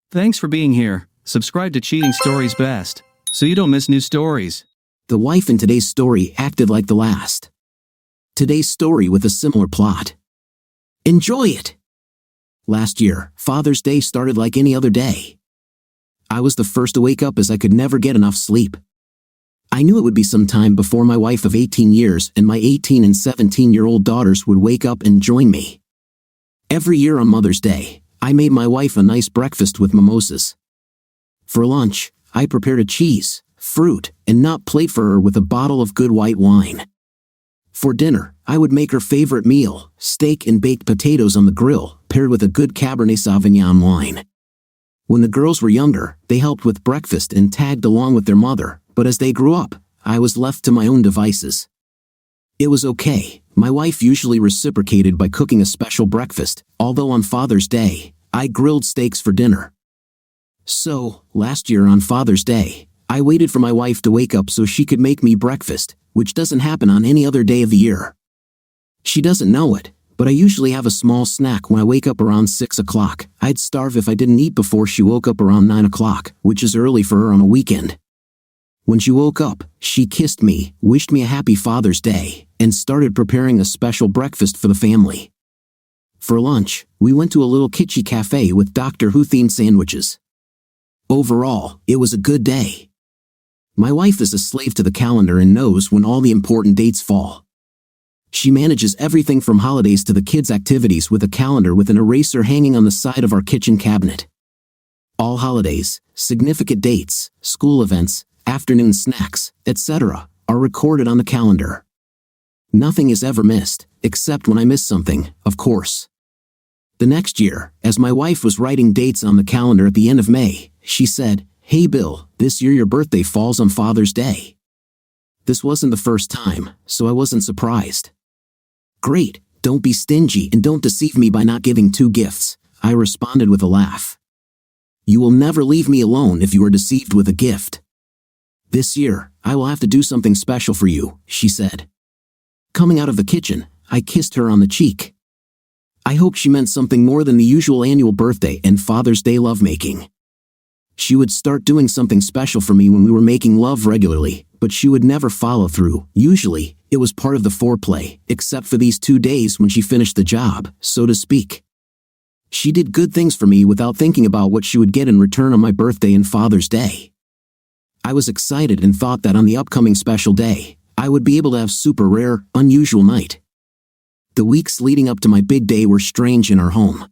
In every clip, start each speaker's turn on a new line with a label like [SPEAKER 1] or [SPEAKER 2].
[SPEAKER 1] Thanks for being here. Subscribe to Cheating Stories Best, so you don't miss new stories.
[SPEAKER 2] The wife in today's story acted like the last. Today's story with a similar plot. Enjoy it! Last year, Father's Day started like any other day. I was the first to wake up as I could never get enough sleep. I knew it would be some time before my wife of 18 years and my 18 and 17-year-old daughters would wake up and join me. Every year on Mother's Day, I made my wife a nice breakfast with mimosas. For lunch, I prepared a cheese, fruit, and nut plate for her with a bottle of good white wine. For dinner, I would make her favorite meal, steak and baked potatoes on the grill, paired with a good Cabernet Sauvignon wine. When the girls were younger, they helped with breakfast and tagged along with their mother, but as they grew up, I was left to my own devices. It was okay. My wife usually reciprocated by cooking a special breakfast, although on Father's Day, I grilled steaks for dinner. So, last year on Father's Day, I waited for my wife to wake up so she could make me breakfast, which doesn't happen on any other day of the year. She doesn't know it, but I usually have a small snack when I wake up around 6 o'clock. I'd starve if I didn't eat before she woke up around 9 o'clock, which is early for her on a weekend. When she woke up, she kissed me, wished me a happy Father's Day, and started preparing a special breakfast for the family. For lunch, we went to a little kitschy cafe with Doctor Who-themed sandwiches. Overall, it was a good day. My wife is a slave to the calendar and knows when all the important dates fall. She manages everything from holidays to the kids' activities with a calendar with an eraser hanging on the side of our kitchen cabinet. All holidays, significant dates, school events, afternoon snacks, etc., are recorded on the calendar. Nothing is ever missed, except when I miss something, of course. The next year, as my wife was writing dates on the calendar at the end of May, she said, "Hey Bill, this year your birthday falls on Father's Day." This wasn't the first time, so I wasn't surprised. "Great, don't be stingy and don't deceive me by not giving 2 gifts, I responded with a laugh. "You will never leave me alone if you are deceived with a gift. This year, I will have to do something special for you," she said. Coming out of the kitchen, I kissed her on the cheek. I hoped she meant something more than the usual annual birthday and Father's Day lovemaking. She would start doing something special for me when we were making love regularly, but she would never follow through. Usually, it was part of the foreplay, except for these 2 days when she finished the job, so to speak. She did good things for me without thinking about what she would get in return on my birthday and Father's Day. I was excited and thought that on the upcoming special day, I would be able to have super rare, unusual night. The weeks leading up to my big day were strange in our home.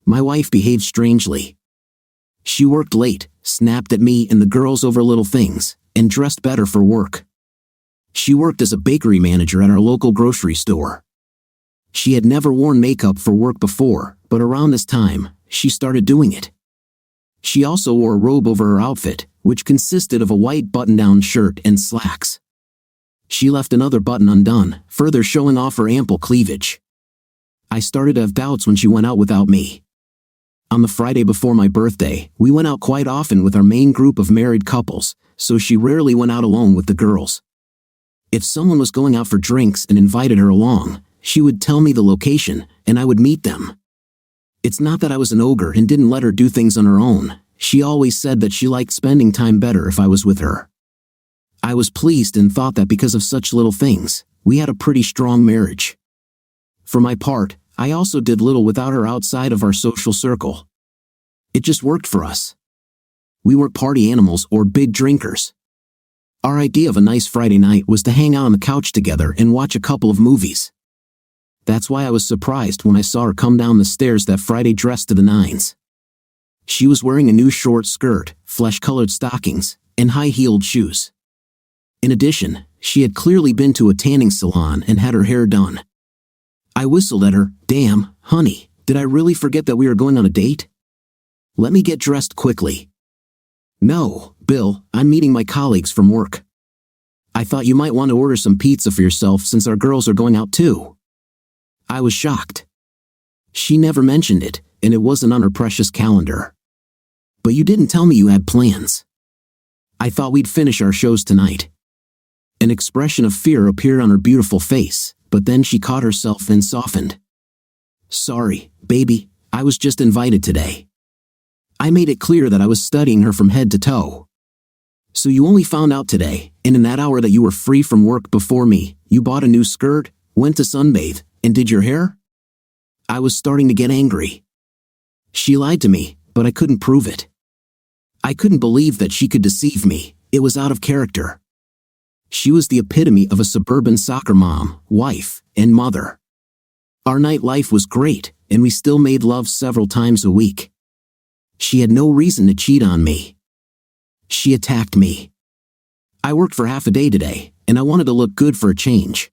[SPEAKER 2] My wife behaved strangely. She worked late, snapped at me and the girls over little things, and dressed better for work. She worked as a bakery manager at our local grocery store. She had never worn makeup for work before, but around this time, she started doing it. She also wore a robe over her outfit, which consisted of a white button-down shirt and slacks. She left another button undone, further showing off her ample cleavage. I started to have doubts when she went out without me. On the Friday before my birthday, we went out quite often with our main group of married couples, so she rarely went out alone with the girls. If someone was going out for drinks and invited her along, she would tell me the location, and I would meet them. It's not that I was an ogre and didn't let her do things on her own. She always said that she liked spending time better if I was with her. I was pleased and thought that because of such little things, we had a pretty strong marriage. For my part, I also did little without her outside of our social circle. It just worked for us. We weren't party animals or big drinkers. Our idea of a nice Friday night was to hang out on the couch together and watch a couple of movies. That's why I was surprised when I saw her come down the stairs that Friday dressed to the nines. She was wearing a new short skirt, flesh-colored stockings, and high-heeled shoes. In addition, she had clearly been to a tanning salon and had her hair done. I whistled at her, "Damn, honey, did I really forget that we were going on a date? Let me get dressed quickly." "No, Bill, I'm meeting my colleagues from work. I thought you might want to order some pizza for yourself since our girls are going out too." I was shocked. She never mentioned it, and it wasn't on her precious calendar. "But you didn't tell me you had plans. I thought we'd finish our shows tonight." An expression of fear appeared on her beautiful face, but then she caught herself and softened. "Sorry, baby, I was just invited today." I made it clear that I was studying her from head to toe. So you only found out today, and in that hour that you were free from work before me, you bought a new skirt, went to sunbathe, and did your hair? I was starting to get angry. She lied to me, but I couldn't prove it. I couldn't believe that she could deceive me. It was out of character. She was the epitome of a suburban soccer mom, wife, and mother. Our nightlife was great, and we still made love several times a week. She had no reason to cheat on me. She attacked me. I worked for half a day today, and I wanted to look good for a change.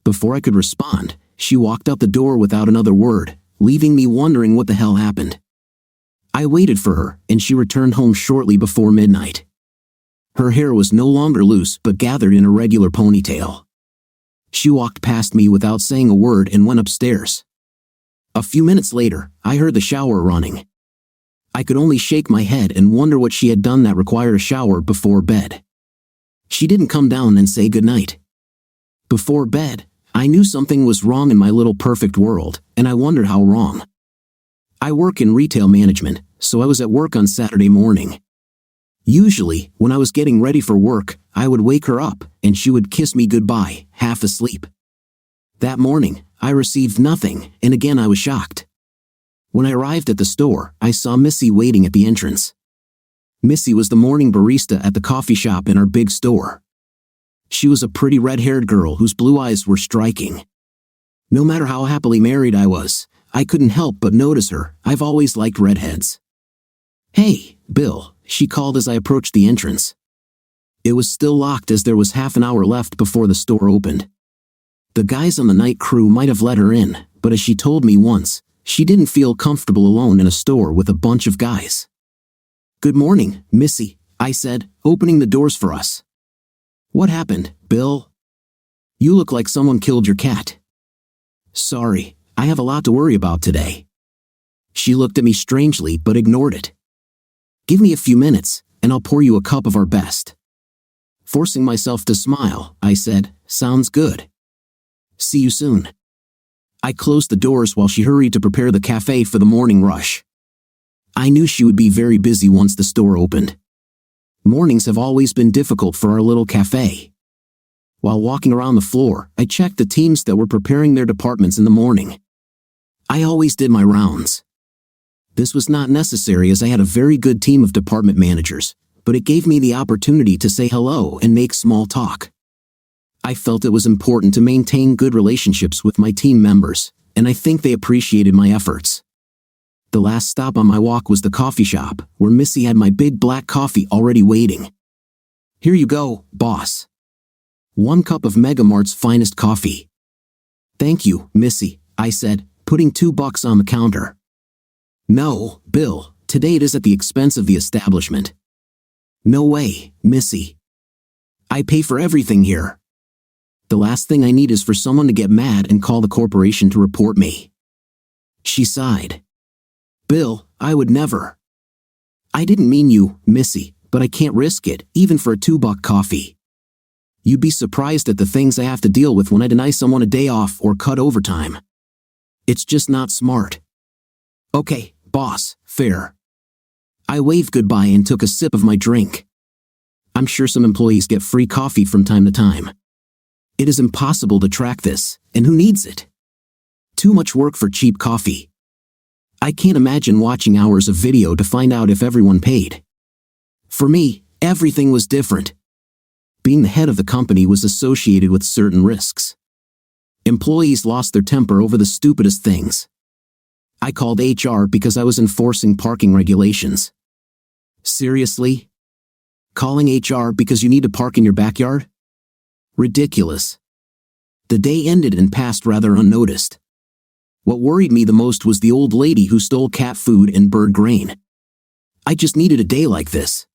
[SPEAKER 2] Before I could respond, she walked out the door without another word, leaving me wondering what the hell happened. I waited for her, and she returned home shortly before midnight. Her hair was no longer loose but gathered in a regular ponytail. She walked past me without saying a word and went upstairs. A few minutes later, I heard the shower running. I could only shake my head and wonder what she had done that required a shower before bed. She didn't come down and say goodnight. Before bed, I knew something was wrong in my little perfect world, and I wondered how wrong. I work in retail management, so I was at work on Saturday morning. Usually, when I was getting ready for work, I would wake her up, and she would kiss me goodbye, half asleep. That morning, I received nothing, and again I was shocked. When I arrived at the store, I saw Missy waiting at the entrance. Missy was the morning barista at the coffee shop in our big store. She was a pretty red-haired girl whose blue eyes were striking. No matter how happily married I was, I couldn't help but notice her. I've always liked redheads. "Hey, Bill," she called as I approached the entrance. It was still locked as there was half an hour left before the store opened. The guys on the night crew might have let her in, but as she told me once, she didn't feel comfortable alone in a store with a bunch of guys. "Good morning, Missy," I said, opening the doors for us. "What happened, Bill? You look like someone killed your cat." "Sorry, I have a lot to worry about today." She looked at me strangely but ignored it. "Give me a few minutes, and I'll pour you a cup of our best." Forcing myself to smile, I said, "Sounds good. See you soon." I closed the doors while she hurried to prepare the cafe for the morning rush. I knew she would be very busy once the store opened. Mornings have always been difficult for our little cafe. While walking around the floor, I checked the teams that were preparing their departments in the morning. I always did my rounds. This was not necessary as I had a very good team of department managers, but it gave me the opportunity to say hello and make small talk. I felt it was important to maintain good relationships with my team members, and I think they appreciated my efforts. The last stop on my walk was the coffee shop, where Missy had my big black coffee already waiting. "Here you go, boss. 1 cup of Megamart's finest coffee." "Thank you, Missy," I said, putting $2 on the counter. "No, Bill, today it is at the expense of the establishment." "No way, Missy. I pay for everything here. The last thing I need is for someone to get mad and call the corporation to report me." She sighed. "Bill, I would never." "I didn't mean you, Missy, but I can't risk it, even for a $2 coffee. You'd be surprised at the things I have to deal with when I deny someone a day off or cut overtime. It's just not smart." "Okay, boss, fair." I waved goodbye and took a sip of my drink. I'm sure some employees get free coffee from time to time. It is impossible to track this, and who needs it? Too much work for cheap coffee. I can't imagine watching hours of video to find out if everyone paid. For me, everything was different. Being the head of the company was associated with certain risks. Employees lost their temper over the stupidest things. I called HR because I was enforcing parking regulations. Seriously? Calling HR because you need to park in your backyard? Ridiculous. The day ended and passed rather unnoticed. What worried me the most was the old lady who stole cat food and bird grain. I just needed a day like this.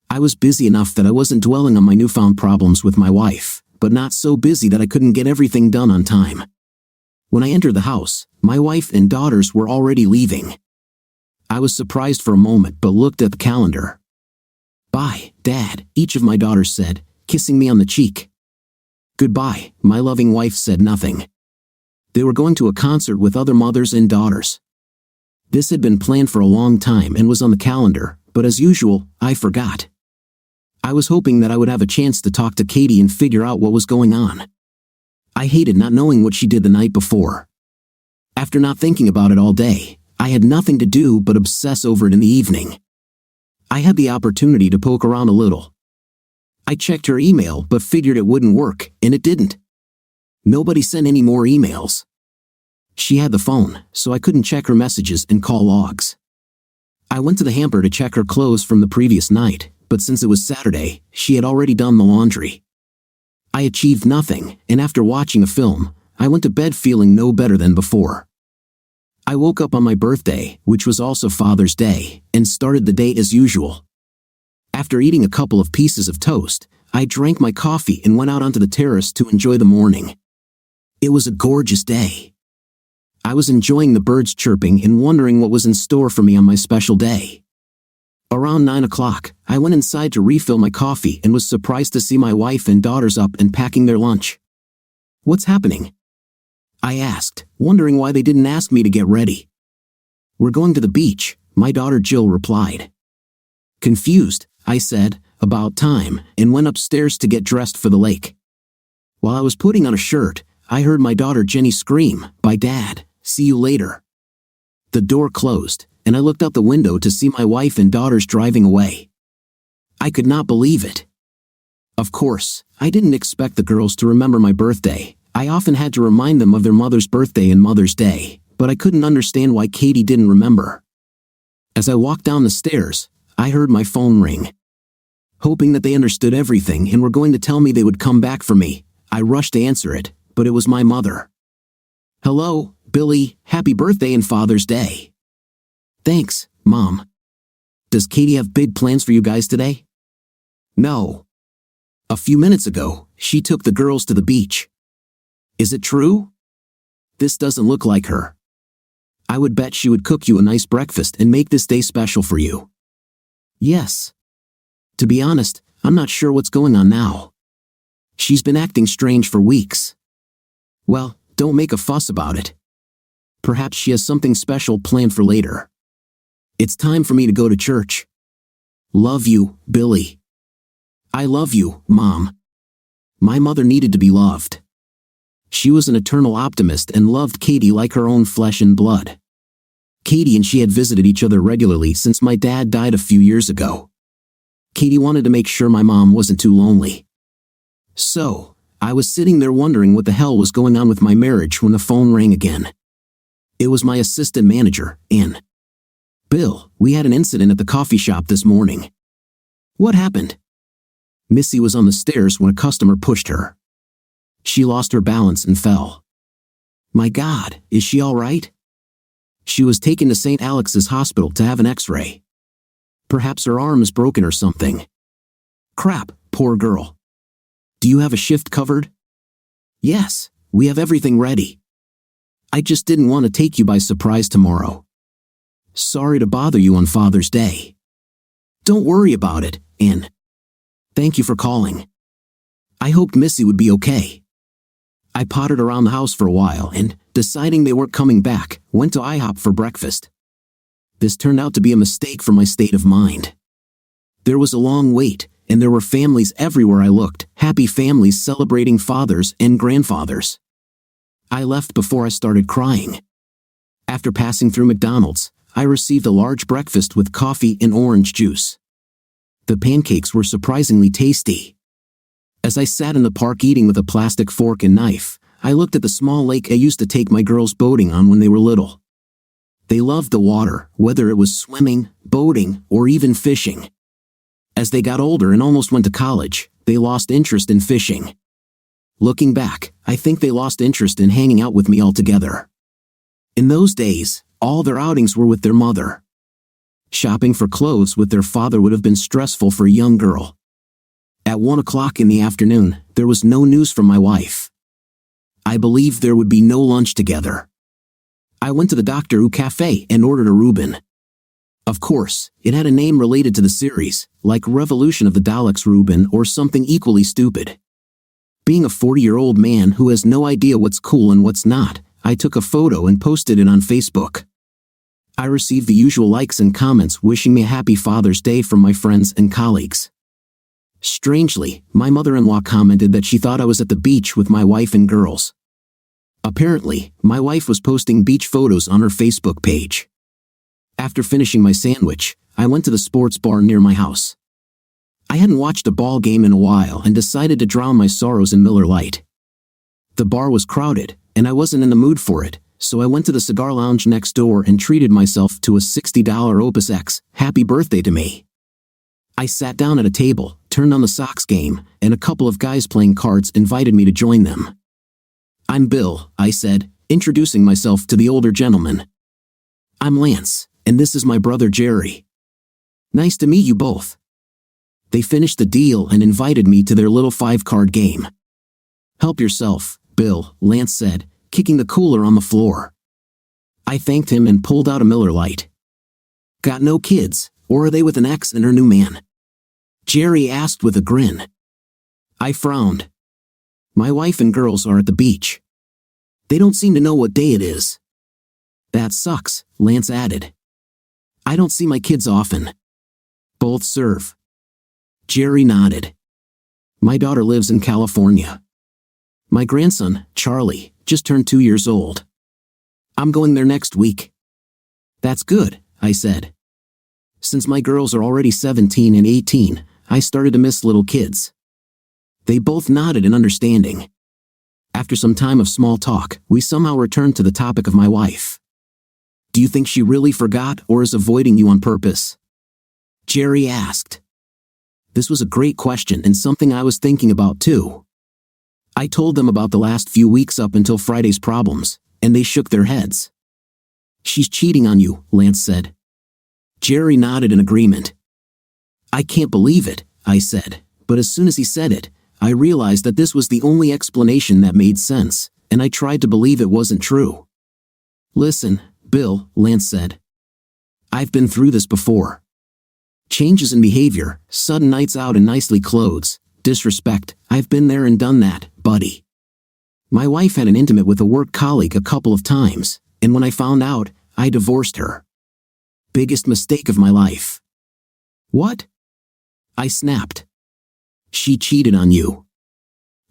[SPEAKER 2] I was busy enough that I wasn't dwelling on my newfound problems with my wife, but not so busy that I couldn't get everything done on time. When I entered the house, my wife and daughters were already leaving. I was surprised for a moment but looked at the calendar. "Bye, Dad," each of my daughters said, kissing me on the cheek. "Goodbye," my loving wife said nothing. They were going to a concert with other mothers and daughters. This had been planned for a long time and was on the calendar, but as usual, I forgot. I was hoping that I would have a chance to talk to Katie and figure out what was going on. I hated not knowing what she did the night before. After not thinking about it all day, I had nothing to do but obsess over it in the evening. I had the opportunity to poke around a little. I checked her email but figured it wouldn't work, and it didn't. Nobody sent any more emails. She had the phone, so I couldn't check her messages and call logs. I went to the hamper to check her clothes from the previous night, but since it was Saturday, she had already done the laundry. I achieved nothing, and after watching a film, I went to bed feeling no better than before. I woke up on my birthday, which was also Father's Day, and started the day as usual. After eating a couple of pieces of toast, I drank my coffee and went out onto the terrace to enjoy the morning. It was a gorgeous day. I was enjoying the birds chirping and wondering what was in store for me on my special day. Around 9 o'clock, I went inside to refill my coffee and was surprised to see my wife and daughters up and packing their lunch. "What's happening?" I asked, wondering why they didn't ask me to get ready. "We're going to the beach," my daughter Jill replied. Confused, I said, "About time," and went upstairs to get dressed for the lake. While I was putting on a shirt, I heard my daughter Jenny scream, "Bye, Dad. See you later." The door closed, and I looked out the window to see my wife and daughters driving away. I could not believe it. Of course, I didn't expect the girls to remember my birthday. I often had to remind them of their mother's birthday and Mother's Day, but I couldn't understand why Katie didn't remember. As I walked down the stairs, I heard my phone ring. Hoping that they understood everything and were going to tell me they would come back for me, I rushed to answer it, but it was my mother. "Hello, Billy, happy birthday and Father's Day." "Thanks, Mom. Does Katie have big plans for you guys today?" "No. A few minutes ago, she took the girls to the beach." "Is it true?" "This doesn't look like her. I would bet she would cook you a nice breakfast and make this day special for you." "Yes. To be honest, I'm not sure what's going on now. She's been acting strange for weeks." "Well, don't make a fuss about it. Perhaps she has something special planned for later. It's time for me to go to church. Love you, Billy." "I love you, Mom." My mother needed to be loved. She was an eternal optimist and loved Katie like her own flesh and blood. Katie and she had visited each other regularly since my dad died a few years ago. Katie wanted to make sure my mom wasn't too lonely. So, I was sitting there wondering what the hell was going on with my marriage when the phone rang again. It was my assistant manager, Ann. "Bill, we had an incident at the coffee shop this morning." "What happened?" Missy was on the stairs when a customer pushed her. She lost her balance and fell. "My God, is she all right?" "She was taken to St. Alex's Hospital to have an x-ray. Perhaps her arm is broken or something." "Crap, poor girl. Do you have a shift covered?" "Yes, we have everything ready. I just didn't want to take you by surprise tomorrow. Sorry to bother you on Father's Day." "Don't worry about it, Ann. Thank you for calling. I hoped Missy would be okay." I pottered around the house for a while and, deciding they weren't coming back, went to IHOP for breakfast. This turned out to be a mistake for my state of mind. There was a long wait, and there were families everywhere I looked, happy families celebrating fathers and grandfathers. I left before I started crying. After passing through McDonald's, I received a large breakfast with coffee and orange juice. The pancakes were surprisingly tasty. As I sat in the park eating with a plastic fork and knife, I looked at the small lake I used to take my girls boating on when they were little. They loved the water, whether it was swimming, boating, or even fishing. As they got older and almost went to college, they lost interest in fishing. Looking back, I think they lost interest in hanging out with me altogether. In those days, all their outings were with their mother. Shopping for clothes with their father would have been stressful for a young girl. At 1 o'clock in the afternoon, there was no news from my wife. I believed there would be no lunch together. I went to the Doctor Who cafe and ordered a Reuben. Of course, it had a name related to the series, like Revolution of the Daleks Reuben or something equally stupid. Being a 40-year-old man who has no idea what's cool and what's not, I took a photo and posted it on Facebook. I received the usual likes and comments wishing me a happy Father's Day from my friends and colleagues. Strangely, my mother-in-law commented that she thought I was at the beach with my wife and girls. Apparently, my wife was posting beach photos on her Facebook page. After finishing my sandwich, I went to the sports bar near my house. I hadn't watched a ball game in a while and decided to drown my sorrows in Miller Lite. The bar was crowded, and I wasn't in the mood for it, so I went to the cigar lounge next door and treated myself to a $60 Opus X, happy birthday to me. I sat down at a table, turned on the Sox game, and a couple of guys playing cards invited me to join them. "I'm Bill," I said, introducing myself to the older gentleman. "I'm Lance, and this is my brother Jerry. Nice to meet you both." They finished the deal and invited me to their little 5-card game. "Help yourself, Bill," Lance said, kicking the cooler on the floor. I thanked him and pulled out a Miller Lite. "Got no kids, or are they with an ex and her new man?" Jerry asked with a grin. I frowned. "My wife and girls are at the beach. They don't seem to know what day it is." "That sucks," Lance added. "I don't see my kids often." "Both serve." Jerry nodded. "My daughter lives in California. My grandson, Charlie, just turned 2 years old. I'm going there next week." "That's good," I said. Since my girls are already 17 and 18, I started to miss little kids. They both nodded in understanding. After some time of small talk, we somehow returned to the topic of my wife. "Do you think she really forgot or is avoiding you on purpose?" Jerry asked. This was a great question and something I was thinking about too. I told them about the last few weeks up until Friday's problems, and they shook their heads. "She's cheating on you," Lance said. Jerry nodded in agreement. "I can't believe it," I said, but as soon as he said it, I realized that this was the only explanation that made sense, and I tried to believe it wasn't true. "Listen, Bill," Lance said. "I've been through this before. Changes in behavior, sudden nights out in nicely clothes, disrespect, I've been there and done that, buddy. My wife had an intimate with a work colleague a couple of times, and when I found out, I divorced her. Biggest mistake of my life." "What?" I snapped. "She cheated on you.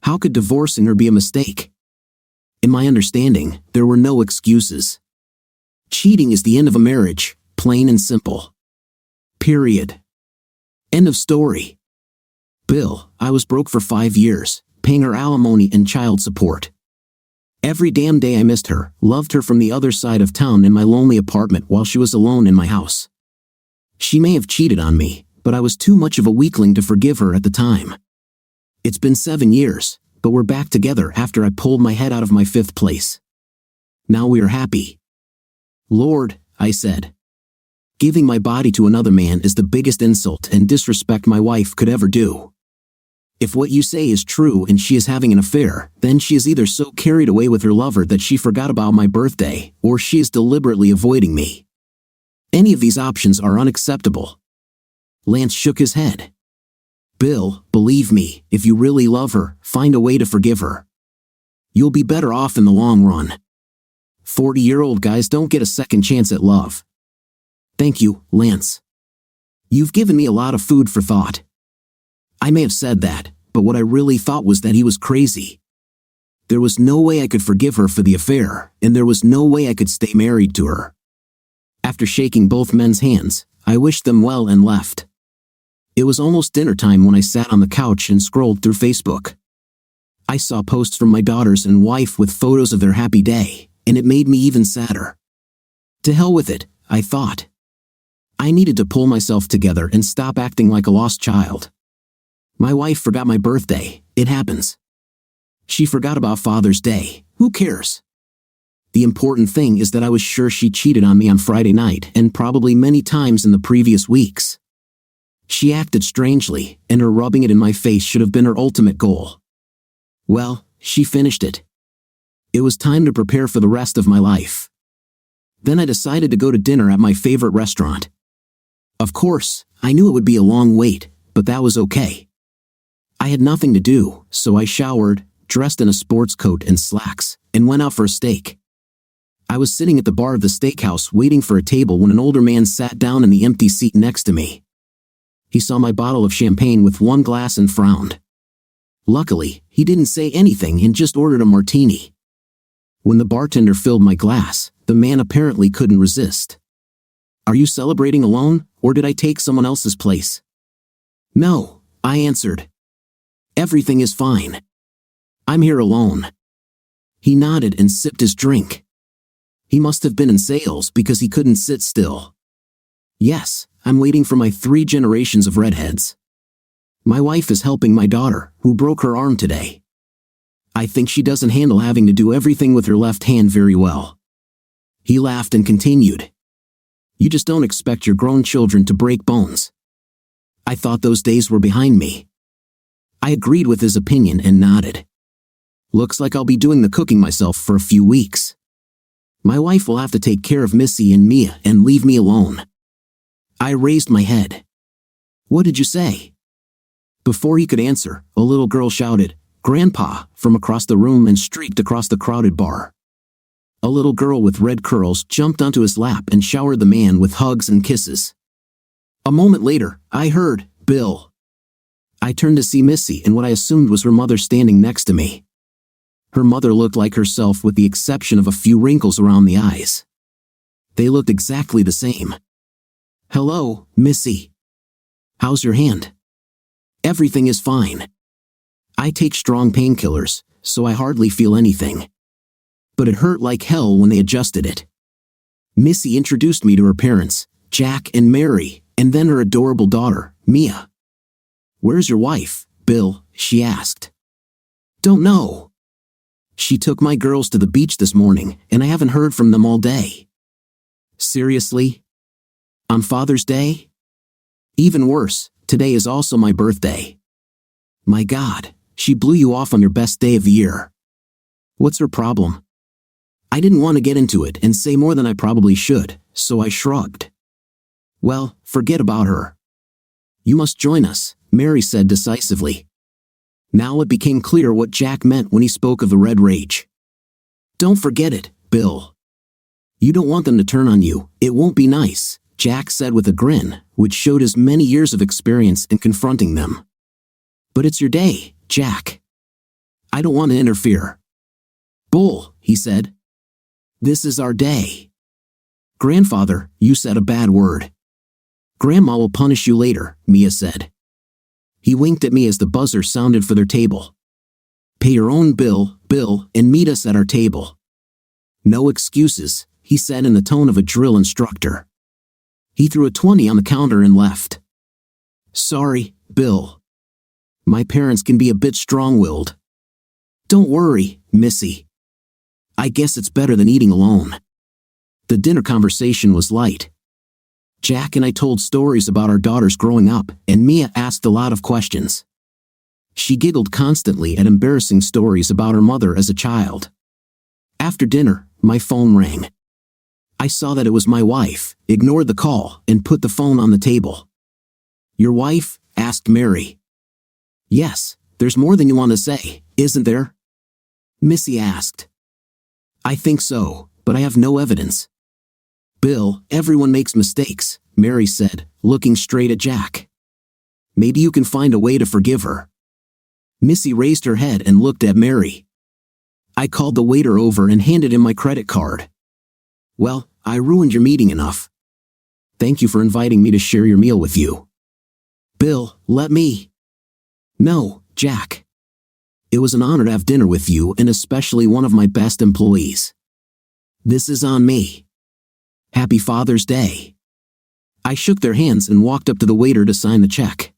[SPEAKER 2] How could divorcing her be a mistake?" In my understanding, there were no excuses. Cheating is the end of a marriage, plain and simple. Period. End of story. Bill, I was broke for 5 years, paying her alimony and child support. Every damn day I missed her, loved her from the other side of town in my lonely apartment while she was alone in my house. She may have cheated on me, but I was too much of a weakling to forgive her at the time. It's been 7 years, but we're back together after I pulled my head out of my 5th place. Now we are happy. Lord, I said. Giving my body to another man is the biggest insult and disrespect my wife could ever do. If what you say is true and she is having an affair, then she is either so carried away with her lover that she forgot about my birthday, or she is deliberately avoiding me. Any of these options are unacceptable. Lance shook his head. Bill, believe me, if you really love her, find a way to forgive her. You'll be better off in the long run. 40-year-old guys don't get a second chance at love. Thank you, Lance. You've given me a lot of food for thought. I may have said that, but what I really thought was that he was crazy. There was no way I could forgive her for the affair, and there was no way I could stay married to her. After shaking both men's hands, I wished them well and left. It was almost dinner time when I sat on the couch and scrolled through Facebook. I saw posts from my daughters and wife with photos of their happy day, and it made me even sadder. To hell with it, I thought. I needed to pull myself together and stop acting like a lost child. My wife forgot my birthday, it happens. She forgot about Father's Day, who cares? The important thing is that I was sure she cheated on me on Friday night and probably many times in the previous weeks. She acted strangely, and her rubbing it in my face should have been her ultimate goal. Well, she finished it. It was time to prepare for the rest of my life. Then I decided to go to dinner at my favorite restaurant. Of course, I knew it would be a long wait, but that was okay. I had nothing to do, so I showered, dressed in a sports coat and slacks, and went out for a steak. I was sitting at the bar of the steakhouse waiting for a table when an older man sat down in the empty seat next to me. He saw my bottle of champagne with one glass and frowned. Luckily, he didn't say anything and just ordered a martini. When the bartender filled my glass, the man apparently couldn't resist. "Are you celebrating alone, or did I take someone else's place?" "No," I answered. "Everything is fine. I'm here alone." He nodded and sipped his drink. He must have been in sales because he couldn't sit still. "Yes, I'm waiting for my 3 generations of redheads. My wife is helping my daughter, who broke her arm today. I think she doesn't handle having to do everything with her left hand very well." He laughed and continued. "You just don't expect your grown children to break bones." I thought those days were behind me. I agreed with his opinion and nodded. "Looks like I'll be doing the cooking myself for a few weeks. My wife will have to take care of Missy and Mia and leave me alone." I raised my head. "What did you say?" Before he could answer, a little girl shouted, "Grandpa," from across the room and streaked across the crowded bar. A little girl with red curls jumped onto his lap and showered the man with hugs and kisses. A moment later, I heard, "Bill." I turned to see Missy and what I assumed was her mother standing next to me. Her mother looked like herself with the exception of a few wrinkles around the eyes. They looked exactly the same. "Hello, Missy. How's your hand?" "Everything is fine. I take strong painkillers, so I hardly feel anything. But it hurt like hell when they adjusted it." Missy introduced me to her parents, Jack and Mary, and then her adorable daughter, Mia. "Where's your wife, Bill?" she asked. "Don't know. She took my girls to the beach this morning, and I haven't heard from them all day." "Seriously? On Father's Day?" "Even worse, today is also my birthday." "My God, she blew you off on your best day of the year. What's her problem?" I didn't want to get into it and say more than I probably should, so I shrugged. "Well, forget about her. You must join us," Mary said decisively. Now it became clear what Jack meant when he spoke of the red rage. "Don't forget it, Bill. You don't want them to turn on you, it won't be nice," Jack said with a grin, which showed his many years of experience in confronting them. "But it's your day, Jack. I don't want to interfere." "Bull," he said. "This is our day." "Grandfather, you said a bad word." "Grandma will punish you later," Mia said. He winked at me as the buzzer sounded for their table. "Pay your own bill, Bill, and meet us at our table." "No excuses," he said in the tone of a drill instructor. He threw a 20 on the counter and left. "Sorry, Bill. My parents can be a bit strong-willed." "Don't worry, Missy. I guess it's better than eating alone." The dinner conversation was light. Jack and I told stories about our daughters growing up, and Mia asked a lot of questions. She giggled constantly at embarrassing stories about her mother as a child. After dinner, my phone rang. I saw that it was my wife, ignored the call, and put the phone on the table. "Your wife?" asked Mary. "Yes, there's more than you want to say, isn't there?" Missy asked. "I think so, but I have no evidence." "Bill, everyone makes mistakes," Mary said, looking straight at Jack. "Maybe you can find a way to forgive her." Missy raised her head and looked at Mary. I called the waiter over and handed him my credit card. "Well, I ruined your meeting enough. Thank you for inviting me to share your meal with you." "Bill, let me." "No, Jack. It was an honor to have dinner with you and especially one of my best employees. This is on me. Happy Father's Day." I shook their hands and walked up to the waiter to sign the check.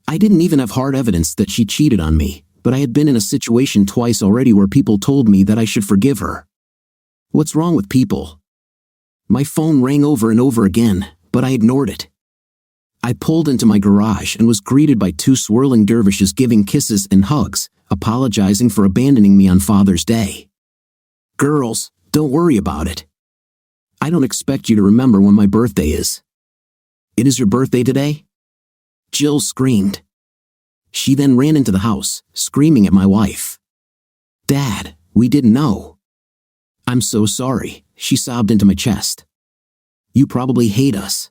[SPEAKER 2] I didn't even have hard evidence that she cheated on me, but I had been in a situation twice already where people told me that I should forgive her. What's wrong with people? My phone rang over and over again, but I ignored it. I pulled into my garage and was greeted by 2 swirling dervishes giving kisses and hugs, apologizing for abandoning me on Father's Day. "Girls, don't worry about it. I don't expect you to remember when my birthday is." "It is your birthday today?" Jill screamed. She then ran into the house, screaming at my wife. "Dad, we didn't know." I'm so sorry, she sobbed into my chest. You probably hate us.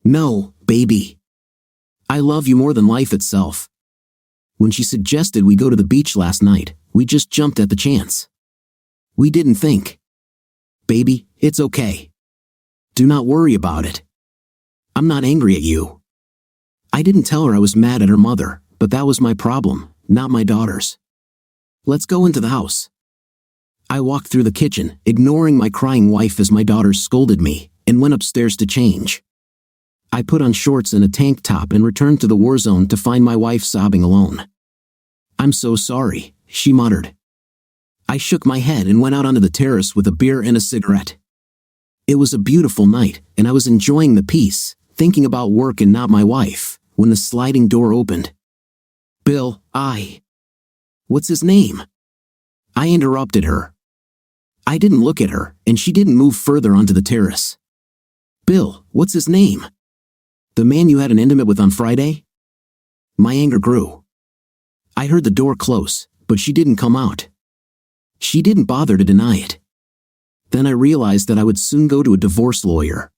[SPEAKER 2] No, baby. I love you more than life itself. When she suggested we go to the beach last night, we just jumped at the chance. We didn't think. Baby, it's okay. Do not worry about it. I'm not angry at you. I didn't tell her I was mad at her mother, but that was my problem, not my daughter's. Let's go into the house. I walked through the kitchen, ignoring my crying wife as my daughter scolded me, and went upstairs to change. I put on shorts and a tank top and returned to the war zone to find my wife sobbing alone. I'm so sorry, she muttered. I shook my head and went out onto the terrace with a beer and a cigarette. It was a beautiful night, and I was enjoying the peace, thinking about work and not my wife, when the sliding door opened. Bill, What's his name? I interrupted her. I didn't look at her, and she didn't move further onto the terrace. Bill, what's his name? The man you had an intimate with on Friday? My anger grew. I heard the door close, but she didn't come out. She didn't bother to deny it. Then I realized that I would soon go to a divorce lawyer.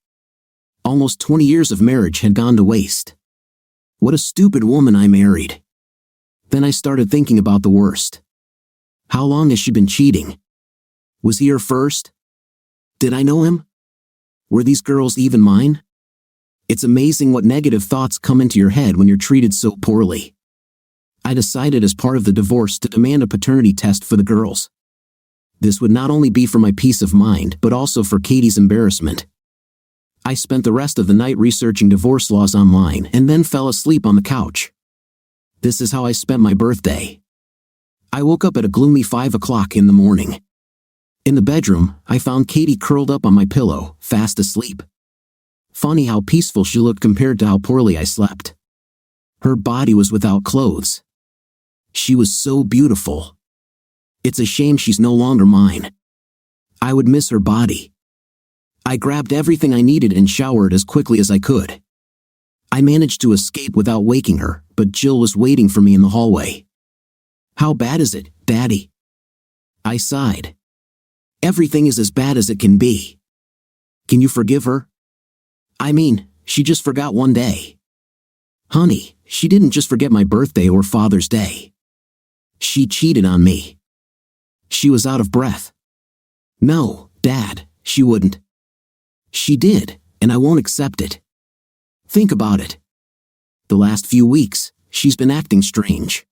[SPEAKER 2] Almost 20 years of marriage had gone to waste. What a stupid woman I married. Then I started thinking about the worst. How long has she been cheating? Was he her first? Did I know him? Were these girls even mine? It's amazing what negative thoughts come into your head when you're treated so poorly. I decided as part of the divorce to demand a paternity test for the girls. This would not only be for my peace of mind, but also for Katie's embarrassment. I spent the rest of the night researching divorce laws online and then fell asleep on the couch. This is how I spent my birthday. I woke up at a gloomy 5 o'clock in the morning. In the bedroom, I found Katie curled up on my pillow, fast asleep. Funny how peaceful she looked compared to how poorly I slept. Her body was without clothes. She was so beautiful. It's a shame she's no longer mine. I would miss her body. I grabbed everything I needed and showered as quickly as I could. I managed to escape without waking her, but Jill was waiting for me in the hallway. How bad is it, Daddy? I sighed. Everything is as bad as it can be. Can you forgive her? I mean, she just forgot one day. Honey, she didn't just forget my birthday or Father's Day. She cheated on me. She was out of breath. No, Dad, she wouldn't. She did, and I won't accept it. Think about it. The last few weeks, she's been acting strange.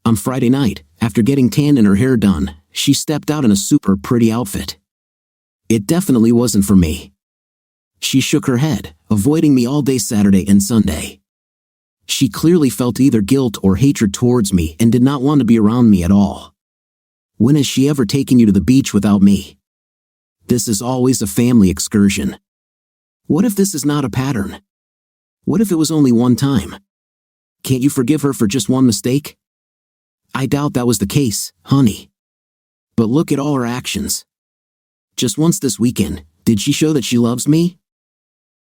[SPEAKER 2] On Friday night, after getting tanned and her hair done, she stepped out in a super pretty outfit. It definitely wasn't for me. She shook her head, avoiding me all day Saturday and Sunday. She clearly felt either guilt or hatred towards me and did not want to be around me at all. When has she ever taken you to the beach without me? This is always a family excursion. What if this is not a pattern? What if it was only one time? Can't you forgive her for just one mistake? I doubt that was the case, honey. But look at all her actions. Just once this weekend, did she show that she loves me?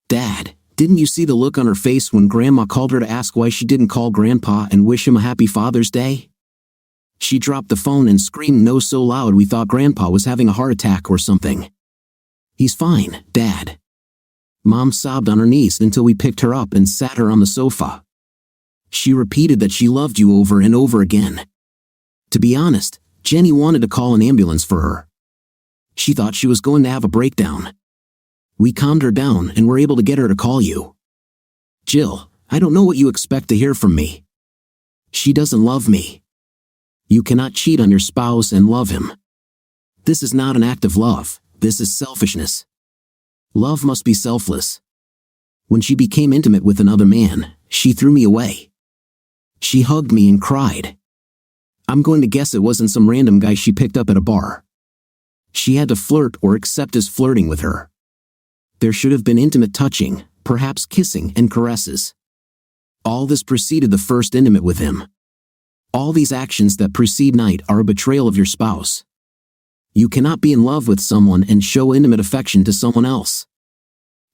[SPEAKER 2] Dad, didn't you see the look on her face when Grandma called her to ask why she didn't call Grandpa and wish him a happy Father's Day? She dropped the phone and screamed no so loud we thought Grandpa was having a heart attack or something. He's fine, Dad. Mom sobbed on her knees until we picked her up and sat her on the sofa. She repeated that she loved you over and over again. To be honest, Jenny wanted to call an ambulance for her. She thought she was going to have a breakdown. We calmed her down and were able to get her to call you. Jill, I don't know what you expect to hear from me. She doesn't love me. You cannot cheat on your spouse and love him. This is not an act of love, this is selfishness. Love must be selfless. When she became intimate with another man, she threw me away. She hugged me and cried. I'm going to guess it wasn't some random guy she picked up at a bar. She had to flirt or accept his flirting with her. There should have been intimate touching, perhaps kissing and caresses. All this preceded the first intimate with him. All these actions that precede night are a betrayal of your spouse. You cannot be in love with someone and show intimate affection to someone else.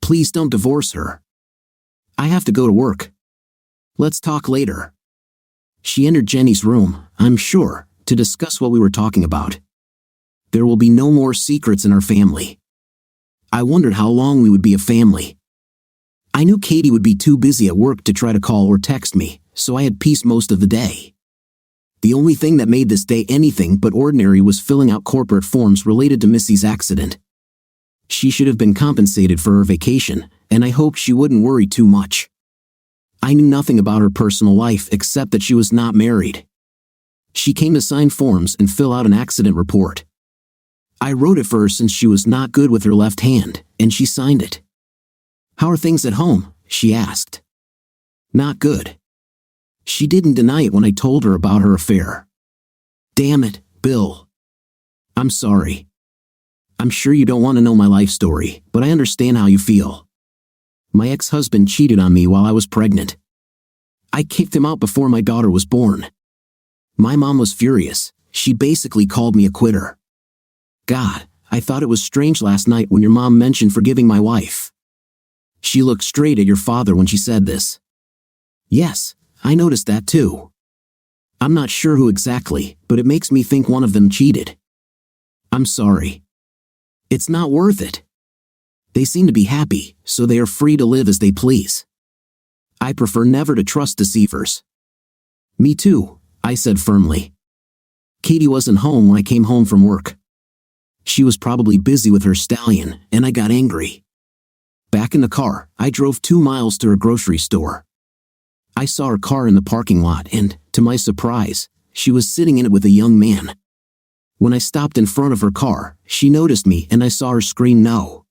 [SPEAKER 2] Please don't divorce her. I have to go to work. Let's talk later. She entered Jenny's room, I'm sure, to discuss what we were talking about. There will be no more secrets in our family. I wondered how long we would be a family. I knew Katie would be too busy at work to try to call or text me, so I had peace most of the day. The only thing that made this day anything but ordinary was filling out corporate forms related to Missy's accident. She should have been compensated for her vacation, and I hoped she wouldn't worry too much. I knew nothing about her personal life except that she was not married. She came to sign forms and fill out an accident report. I wrote it for her since she was not good with her left hand, and she signed it. "How are things at home?" she asked. "Not good." She didn't deny it when I told her about her affair. "Damn it, Bill. I'm sorry. I'm sure you don't want to know my life story, but I understand how you feel. My ex-husband cheated on me while I was pregnant. I kicked him out before my daughter was born. My mom was furious. She basically called me a quitter. God, I thought it was strange last night when your mom mentioned forgiving my wife. She looked straight at your father when she said this." "Yes, I noticed that too. I'm not sure who exactly, but it makes me think one of them cheated. I'm sorry. It's not worth it. They seem to be happy, so they are free to live as they please. I prefer never to trust deceivers." "Me too," I said firmly. Katie wasn't home when I came home from work. She was probably busy with her stallion, and I got angry. Back in the car, I drove 2 miles to her grocery store. I saw her car in the parking lot and, to my surprise, she was sitting in it with a young man. When I stopped in front of her car, she noticed me and I saw her scream no.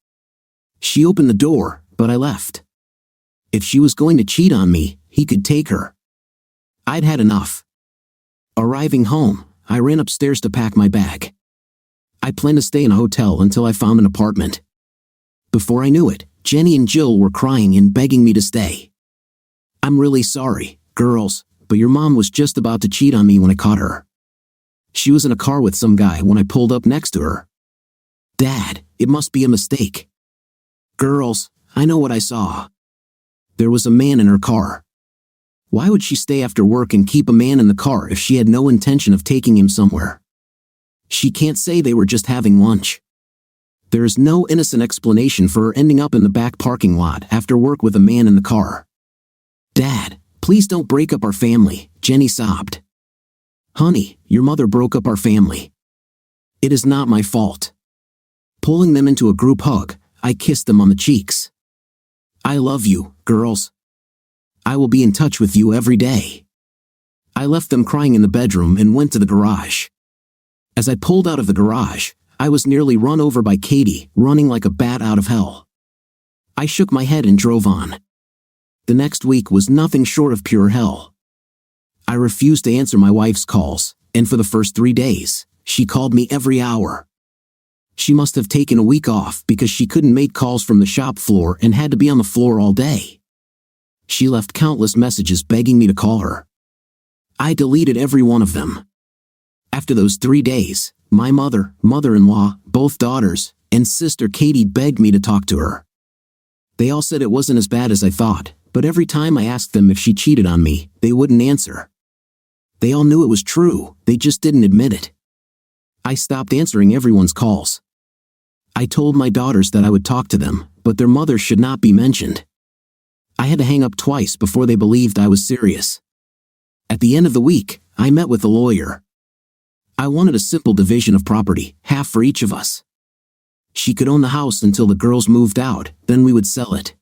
[SPEAKER 2] She opened the door, but I left. If she was going to cheat on me, he could take her. I'd had enough. Arriving home, I ran upstairs to pack my bag. I planned to stay in a hotel until I found an apartment. Before I knew it, Jenny and Jill were crying and begging me to stay. "I'm really sorry, girls, but your mom was just about to cheat on me when I caught her. She was in a car with some guy when I pulled up next to her. Dad, it must be a mistake. Girls, I know what I saw. There was a man in her car. Why would she stay after work and keep a man in the car if she had no intention of taking him somewhere? She can't say they were just having lunch. There is no innocent explanation for her ending up in the back parking lot after work with a man in the car. Dad, please don't break up our family," Jenny sobbed. "Honey, your mother broke up our family. It is not my fault." Pulling them into a group hug, I kissed them on the cheeks. "I love you, girls. I will be in touch with you every day." I left them crying in the bedroom and went to the garage. As I pulled out of the garage, I was nearly run over by Katie, running like a bat out of hell. I shook my head and drove on. The next week was nothing short of pure hell. I refused to answer my wife's calls, and for the first 3 days, she called me every hour. She must have taken a week off because she couldn't make calls from the shop floor and had to be on the floor all day. She left countless messages begging me to call her. I deleted every one of them. After those 3 days, my mother, mother-in-law, both daughters, and sister Katie begged me to talk to her. They all said it wasn't as bad as I thought, but every time I asked them if she cheated on me, they wouldn't answer. They all knew it was true, they just didn't admit it. I stopped answering everyone's calls. I told my daughters that I would talk to them, but their mother should not be mentioned. I had to hang up twice before they believed I was serious. At the end of the week, I met with a lawyer. I wanted a simple division of property, half for each of us. She could own the house until the girls moved out, then we would sell it.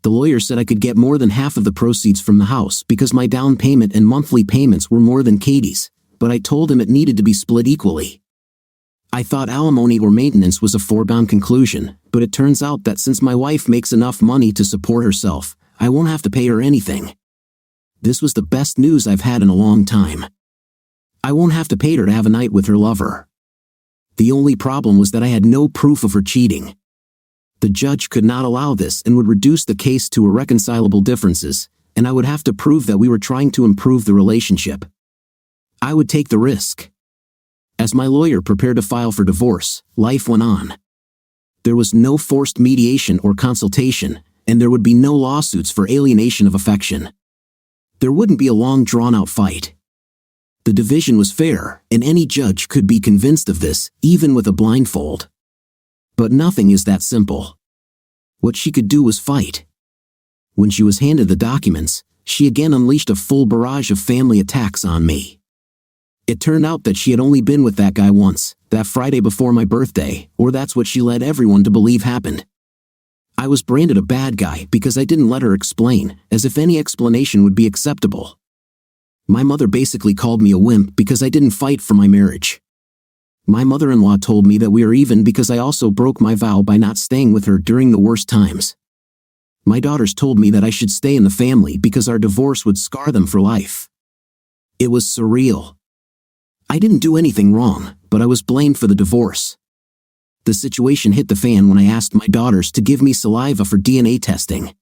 [SPEAKER 2] The lawyer said I could get more than half of the proceeds from the house because my down payment and monthly payments were more than Katie's, but I told him it needed to be split equally. I thought alimony or maintenance was a foregone conclusion, but it turns out that since my wife makes enough money to support herself, I won't have to pay her anything. This was the best news I've had in a long time. I won't have to pay her to have a night with her lover. The only problem was that I had no proof of her cheating. The judge could not allow this and would reduce the case to irreconcilable differences, and I would have to prove that we were trying to improve the relationship. I would take the risk. As my lawyer prepared to file for divorce, life went on. There was no forced mediation or consultation, and there would be no lawsuits for alienation of affection. There wouldn't be a long drawn-out fight. The division was fair, and any judge could be convinced of this, even with a blindfold. But nothing is that simple. What she could do was fight. When she was handed the documents, she again unleashed a full barrage of family attacks on me. It turned out that she had only been with that guy once, that Friday before my birthday, or that's what she led everyone to believe happened. I was branded a bad guy because I didn't let her explain, as if any explanation would be acceptable. My mother basically called me a wimp because I didn't fight for my marriage. My mother-in-law told me that we are even because I also broke my vow by not staying with her during the worst times. My daughters told me that I should stay in the family because our divorce would scar them for life. It was surreal. I didn't do anything wrong, but I was blamed for the divorce. The situation hit the fan when I asked my daughters to give me saliva for DNA testing.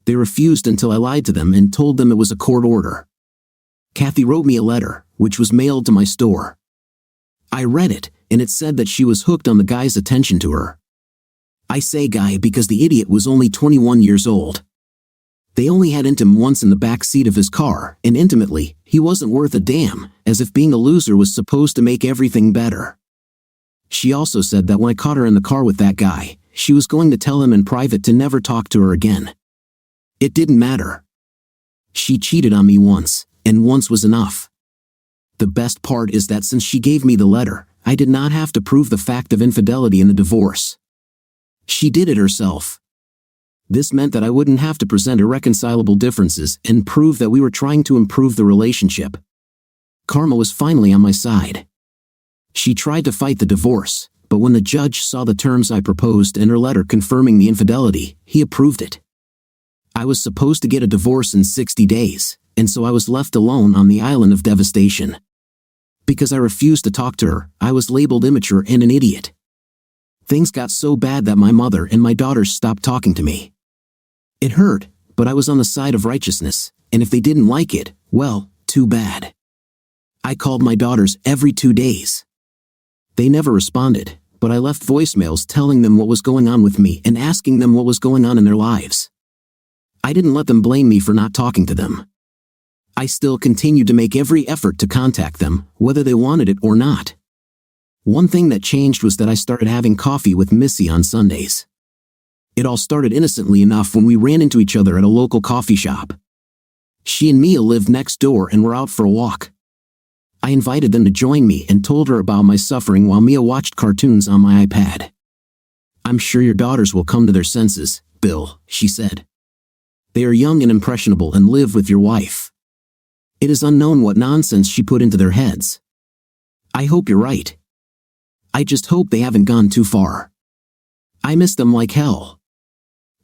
[SPEAKER 2] They refused until I lied to them and told them it was a court order. Kathy wrote me a letter, which was mailed to my store. I read it, and it said that she was hooked on the guy's attention to her. I say guy because the idiot was only 21 years old. They only had Intim once in the back seat of his car, and intimately, he wasn't worth a damn, as if being a loser was supposed to make everything better. She also said that when I caught her in the car with that guy, she was going to tell him in private to never talk to her again. It didn't matter. She cheated on me once, and once was enough. The best part is that since she gave me the letter, I did not have to prove the fact of infidelity in the divorce. She did it herself. This meant that I wouldn't have to present irreconcilable differences and prove that we were trying to improve the relationship. Karma was finally on my side. She tried to fight the divorce, but when the judge saw the terms I proposed and her letter confirming the infidelity, he approved it. I was supposed to get a divorce in 60 days, and so I was left alone on the island of devastation. Because I refused to talk to her, I was labeled immature and an idiot. Things got so bad that my mother and my daughters stopped talking to me. It hurt, but I was on the side of righteousness, and if they didn't like it, well, too bad. I called my daughters every 2 days. They never responded, but I left voicemails telling them what was going on with me and asking them what was going on in their lives. I didn't let them blame me for not talking to them. I still continued to make every effort to contact them, whether they wanted it or not. One thing that changed was that I started having coffee with Missy on Sundays. It all started innocently enough when we ran into each other at a local coffee shop. She and Mia lived next door and were out for a walk. I invited them to join me and told her about my suffering while Mia watched cartoons on my iPad. "I'm sure your daughters will come to their senses, Bill," she said. "They are young and impressionable and live with your wife. It is unknown what nonsense she put into their heads. I hope you're right. I just hope they haven't gone too far. I miss them like hell."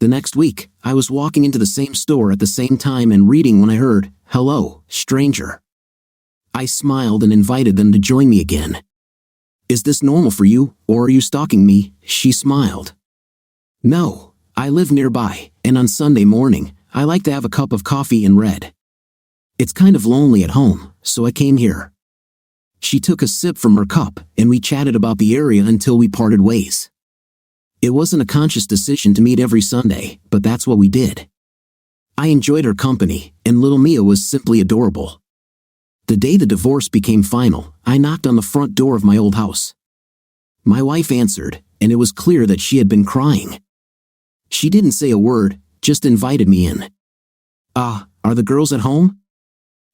[SPEAKER 2] The next week, I was walking into the same store at the same time and reading when I heard, "Hello, stranger." I smiled and invited them to join me again. "Is this normal for you, or are you stalking me?" she smiled. "No, I live nearby, and on Sunday morning, I like to have a cup of coffee and read. It's kind of lonely at home, so I came here." She took a sip from her cup, and we chatted about the area until we parted ways. It wasn't a conscious decision to meet every Sunday, but that's what we did. I enjoyed her company, and little Mia was simply adorable. The day the divorce became final, I knocked on the front door of my old house. My wife answered, and it was clear that she had been crying. She didn't say a word, just invited me in. Are the girls at home?"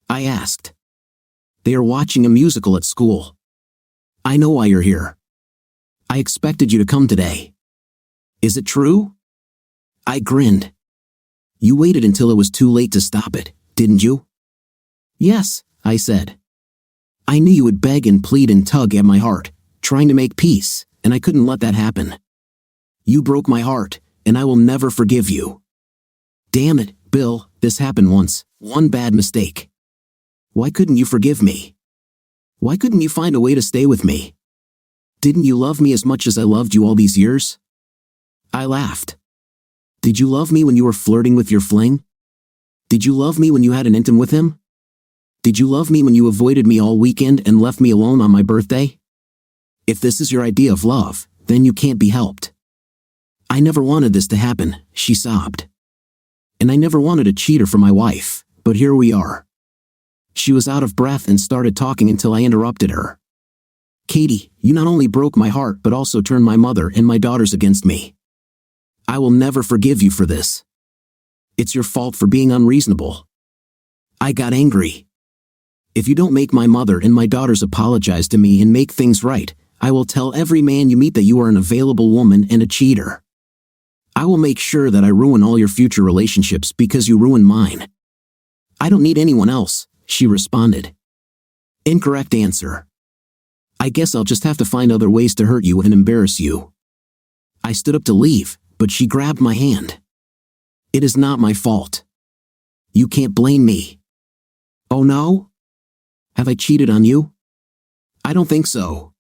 [SPEAKER 2] I asked. "They are watching a musical at school." "I know why you're here. I expected you to come today. Is it true?" I grinned. "You waited until it was too late to stop it, didn't you?" "Yes," I said. "I knew you would beg and plead and tug at my heart, trying to make peace, and I couldn't let that happen. You broke my heart, and I will never forgive you. Damn it, Bill, this happened once, one bad mistake. Why couldn't you forgive me? Why couldn't you find a way to stay with me? Didn't you love me as much as I loved you all these years?" I laughed. "Did you love me when you were flirting with your fling? Did you love me when you had an intim with him? Did you love me when you avoided me all weekend and left me alone on my birthday? If this is your idea of love, then you can't be helped. I never wanted this to happen," she sobbed. "And I never wanted a cheater for my wife, but here we are. She was out of breath and started talking until I interrupted her. Katie, you not only broke my heart but also turned my mother and my daughters against me. I will never forgive you for this. It's your fault for being unreasonable. I got angry. If you don't make my mother and my daughters apologize to me and make things right, I will tell every man you meet that you are an available woman and a cheater. I will make sure that I ruin all your future relationships because you ruined mine. I don't need anyone else, she responded. Incorrect answer. I guess I'll just have to find other ways to hurt you and embarrass you. I stood up to leave, but she grabbed my hand. It is not my fault. You can't blame me. Oh no? Have I cheated on you? I don't think so.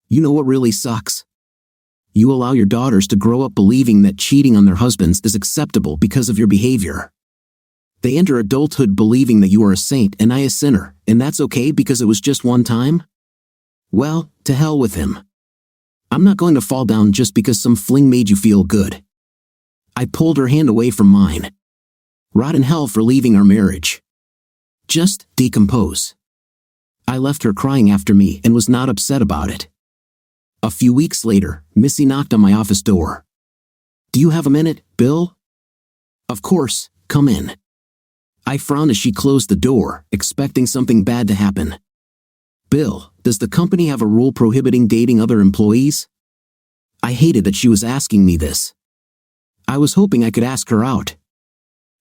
[SPEAKER 2] You know what really sucks? You allow your daughters to grow up believing that cheating on their husbands is acceptable because of your behavior. They enter adulthood believing that you are a saint and I a sinner, and that's okay because it was just one time? Well, to hell with him. I'm not going to fall down just because some fling made you feel good. I pulled her hand away from mine. Rot in hell for leaving our marriage. Just decompose. I left her crying after me and was not upset about it. A few weeks later, Missy knocked on my office door. Do you have a minute, Bill? Of course, come in. I frowned as she closed the door, expecting something bad to happen. Bill, does the company have a rule prohibiting dating other employees? I hated that she was asking me this. I was hoping I could ask her out.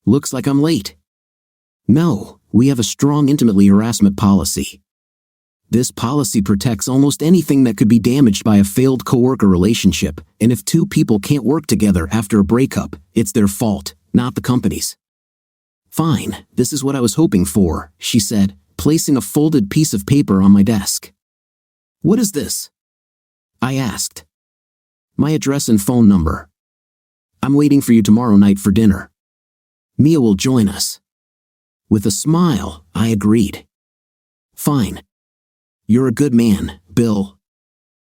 [SPEAKER 2] Looks like I'm late. No, we have a strong intimately harassment policy. This policy protects almost anything that could be damaged by a failed coworker relationship, and if two people can't work together after a breakup, it's their fault, not the company's. Fine, this is what I was hoping for, she said, placing a folded piece of paper on my desk. What is this? I asked. My address and phone number. I'm waiting for you tomorrow night for dinner. Mia will join us. With a smile, I agreed. Fine. You're a good man, Bill.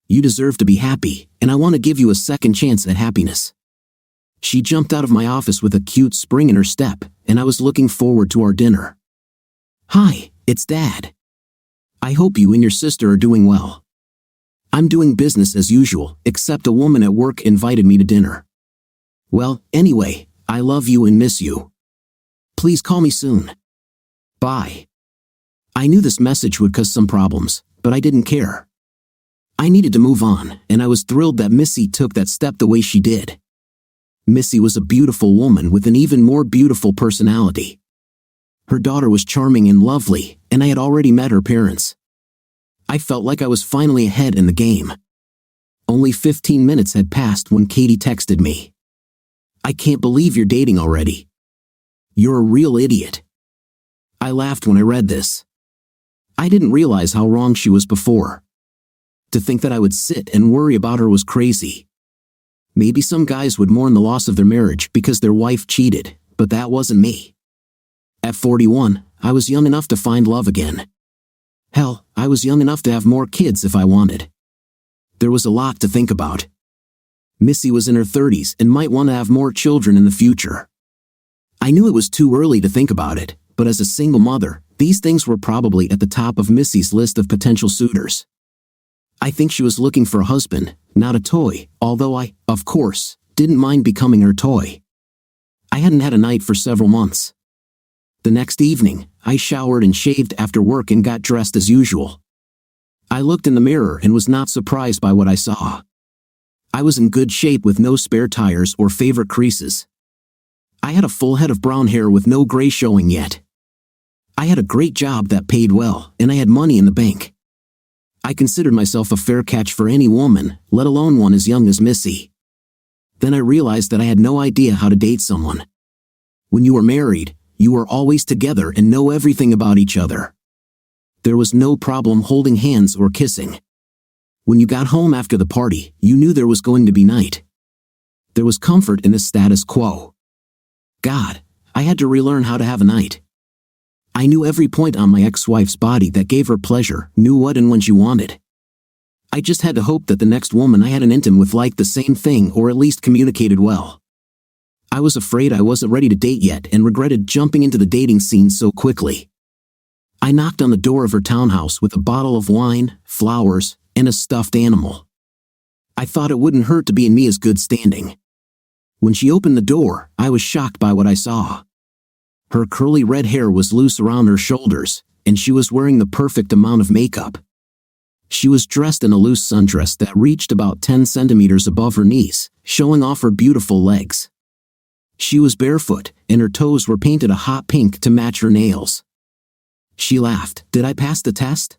[SPEAKER 2] You deserve to be happy, and I want to give you a second chance at happiness. She jumped out of my office with a cute spring in her step, and I was looking forward to our dinner. Hi, it's Dad. I hope you and your sister are doing well. I'm doing business as usual, except a woman at work invited me to dinner. Well, anyway, I love you and miss you. Please call me soon. Bye. I knew this message would cause some problems, but I didn't care. I needed to move on, and I was thrilled that Missy took that step the way she did. Missy was a beautiful woman with an even more beautiful personality. Her daughter was charming and lovely, and I had already met her parents. I felt like I was finally ahead in the game. Only 15 minutes had passed when Katie texted me. I can't believe you're dating already. You're a real idiot. I laughed when I read this. I didn't realize how wrong she was before. To think that I would sit and worry about her was crazy. Maybe some guys would mourn the loss of their marriage because their wife cheated, but that wasn't me. At 41, I was young enough to find love again. Hell, I was young enough to have more kids if I wanted. There was a lot to think about. Missy was in her 30s and might want to have more children in the future. I knew it was too early to think about it, but as a single mother, these things were probably at the top of Missy's list of potential suitors. I think she was looking for a husband, not a toy, although I, of course, didn't mind becoming her toy. I hadn't had a night for several months. The next evening, I showered and shaved after work and got dressed as usual. I looked in the mirror and was not surprised by what I saw. I was in good shape with no spare tires or favorite creases. I had a full head of brown hair with no gray showing yet. I had a great job that paid well, and I had money in the bank. I considered myself a fair catch for any woman, let alone one as young as Missy. Then I realized that I had no idea how to date someone. When you are married, you are always together and know everything about each other. There was no problem holding hands or kissing. When you got home after the party, you knew there was going to be night. There was comfort in the status quo. God, I had to relearn how to have a night. I knew every point on my ex-wife's body that gave her pleasure, knew what and when she wanted. I just had to hope that the next woman I had an intim with liked the same thing or at least communicated well. I was afraid I wasn't ready to date yet and regretted jumping into the dating scene so quickly. I knocked on the door of her townhouse with a bottle of wine, flowers, and a stuffed animal. I thought it wouldn't hurt to be in Mia's good standing. When she opened the door, I was shocked by what I saw. Her curly red hair was loose around her shoulders, and she was wearing the perfect amount of makeup. She was dressed in a loose sundress that reached about 10 centimeters above her knees, showing off her beautiful legs. She was barefoot, and her toes were painted a hot pink to match her nails. She laughed. Did I pass the test?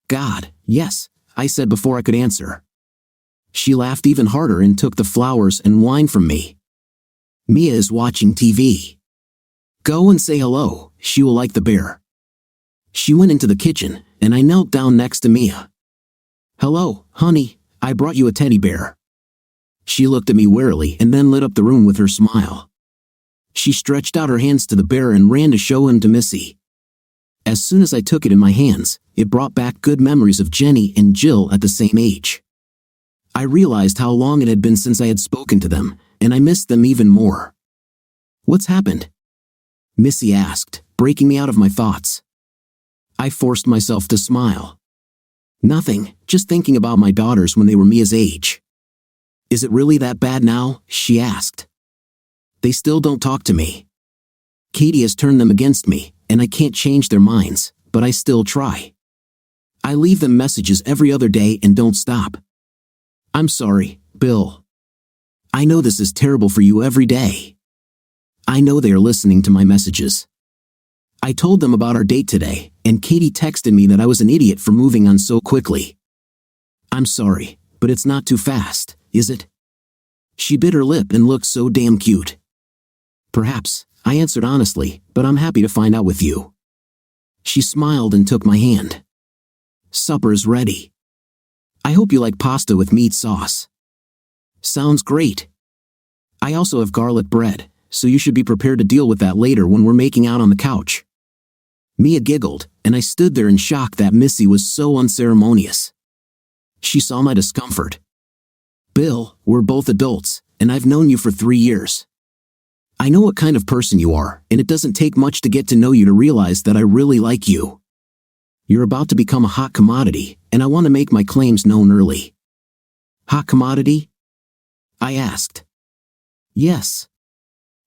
[SPEAKER 2] God, yes, I said before I could answer. She laughed even harder and took the flowers and wine from me. Mia is watching TV. Go and say hello, she will like the bear. She went into the kitchen, and I knelt down next to Mia. Hello, honey, I brought you a teddy bear. She looked at me warily and then lit up the room with her smile. She stretched out her hands to the bear and ran to show him to Missy. As soon as I took it in my hands, it brought back good memories of Jenny and Jill at the same age. I realized how long it had been since I had spoken to them, and I missed them even more. What's happened? Missy asked, breaking me out of my thoughts. I forced myself to smile. Nothing, just thinking about my daughters when they were Mia's age. Is it really that bad now? She asked. They still don't talk to me. Katie has turned them against me, and I can't change their minds, but I still try. I leave them messages every other day and don't stop. I'm sorry, Bill. I know this is terrible for you every day. I know they are listening to my messages. I told them about our date today, and Katie texted me that I was an idiot for moving on so quickly. I'm sorry, but it's not too fast, is it? She bit her lip and looked so damn cute. Perhaps, I answered honestly, but I'm happy to find out with you. She smiled and took my hand. Supper's ready. I hope you like pasta with meat sauce. Sounds great. I also have garlic bread, so you should be prepared to deal with that later when we're making out on the couch. Mia giggled, and I stood there in shock that Missy was so unceremonious. She saw my discomfort. Bill, we're both adults, and I've known you for 3 years. I know what kind of person you are, and it doesn't take much to get to know you to realize that I really like you. You're about to become a hot commodity, and I want to make my claims known early. Hot commodity? I asked. Yes.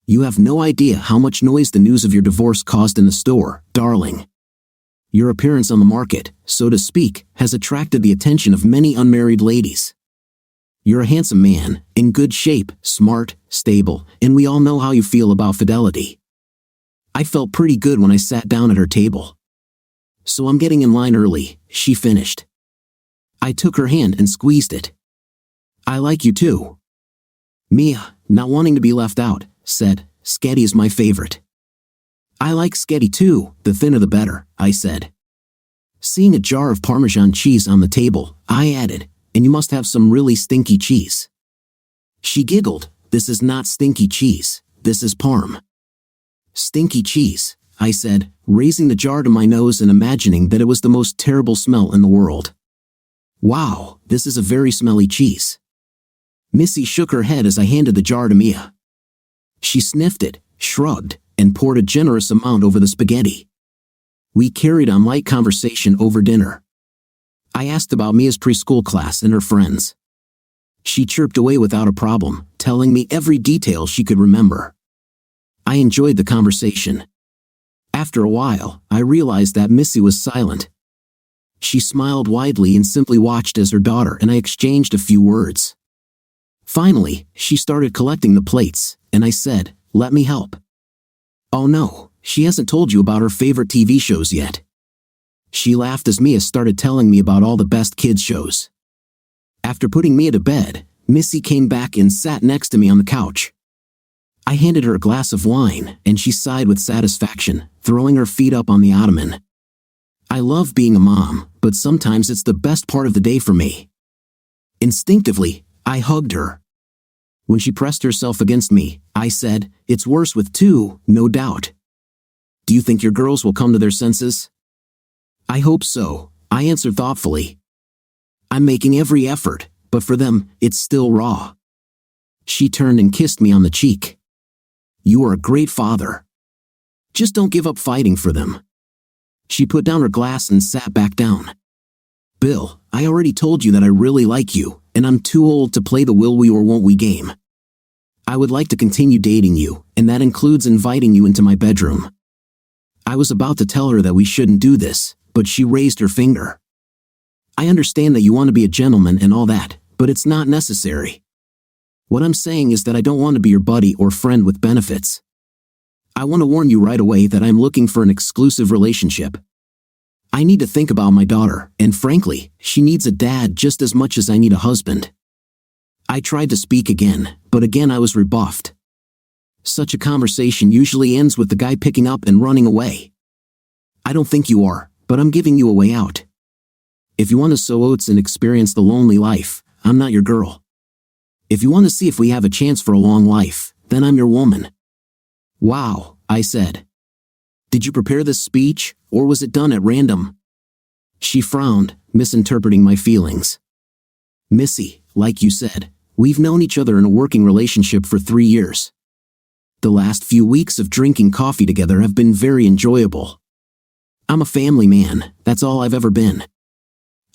[SPEAKER 2] You have no idea how much noise the news of your divorce caused in the store, darling. Your appearance on the market, so to speak, has attracted the attention of many unmarried ladies. You're a handsome man, in good shape, smart, stable, and we all know how you feel about fidelity. I felt pretty good when I sat down at her table. So I'm getting in line early, she finished. I took her hand and squeezed it. I like you too. Mia, not wanting to be left out, said, Sketty is my favorite. I like Sketty too, the thinner the better, I said. Seeing a jar of Parmesan cheese on the table, I added, and you must have some really stinky cheese. She giggled, this is not stinky cheese, this is Parm. Stinky cheese, I said, raising the jar to my nose and imagining that it was the most terrible smell in the world. Wow, this is a very smelly cheese. Missy shook her head as I handed the jar to Mia. She sniffed it, shrugged, and poured a generous amount over the spaghetti. We carried on light conversation over dinner. I asked about Mia's preschool class and her friends. She chirped away without a problem, telling me every detail she could remember. I enjoyed the conversation. After a while, I realized that Missy was silent. She smiled widely and simply watched as her daughter and I exchanged a few words. Finally, she started collecting the plates, and I said, let me help. Oh no, she hasn't told you about her favorite TV shows yet. She laughed as Mia started telling me about all the best kids shows. After putting Mia to bed, Missy came back and sat next to me on the couch. I handed her a glass of wine, and she sighed with satisfaction, throwing her feet up on the ottoman. I love being a mom, but sometimes it's the best part of the day for me. Instinctively, I hugged her. When she pressed herself against me, I said, it's worse with two, no doubt. Do you think your girls will come to their senses? I hope so, I answered thoughtfully. I'm making every effort, but for them, it's still raw. She turned and kissed me on the cheek. You are a great father. Just don't give up fighting for them. She put down her glass and sat back down. Bill, I already told you that I really like you, and I'm too old to play the will we or won't we game. I would like to continue dating you, and that includes inviting you into my bedroom. I was about to tell her that we shouldn't do this, but she raised her finger. I understand that you want to be a gentleman and all that, but it's not necessary. What I'm saying is that I don't want to be your buddy or friend with benefits. I want to warn you right away that I'm looking for an exclusive relationship. I need to think about my daughter, and frankly, she needs a dad just as much as I need a husband. I tried to speak again, but again I was rebuffed. Such a conversation usually ends with the guy picking up and running away. I don't think you are, but I'm giving you a way out. If you want to sow oats and experience the lonely life, I'm not your girl. If you want to see if we have a chance for a long life, then I'm your woman. Wow, I said. Did you prepare this speech, or was it done at random? She frowned, misinterpreting my feelings. Missy, like you said, we've known each other in a working relationship for 3 years. The last few weeks of drinking coffee together have been very enjoyable. I'm a family man, that's all I've ever been.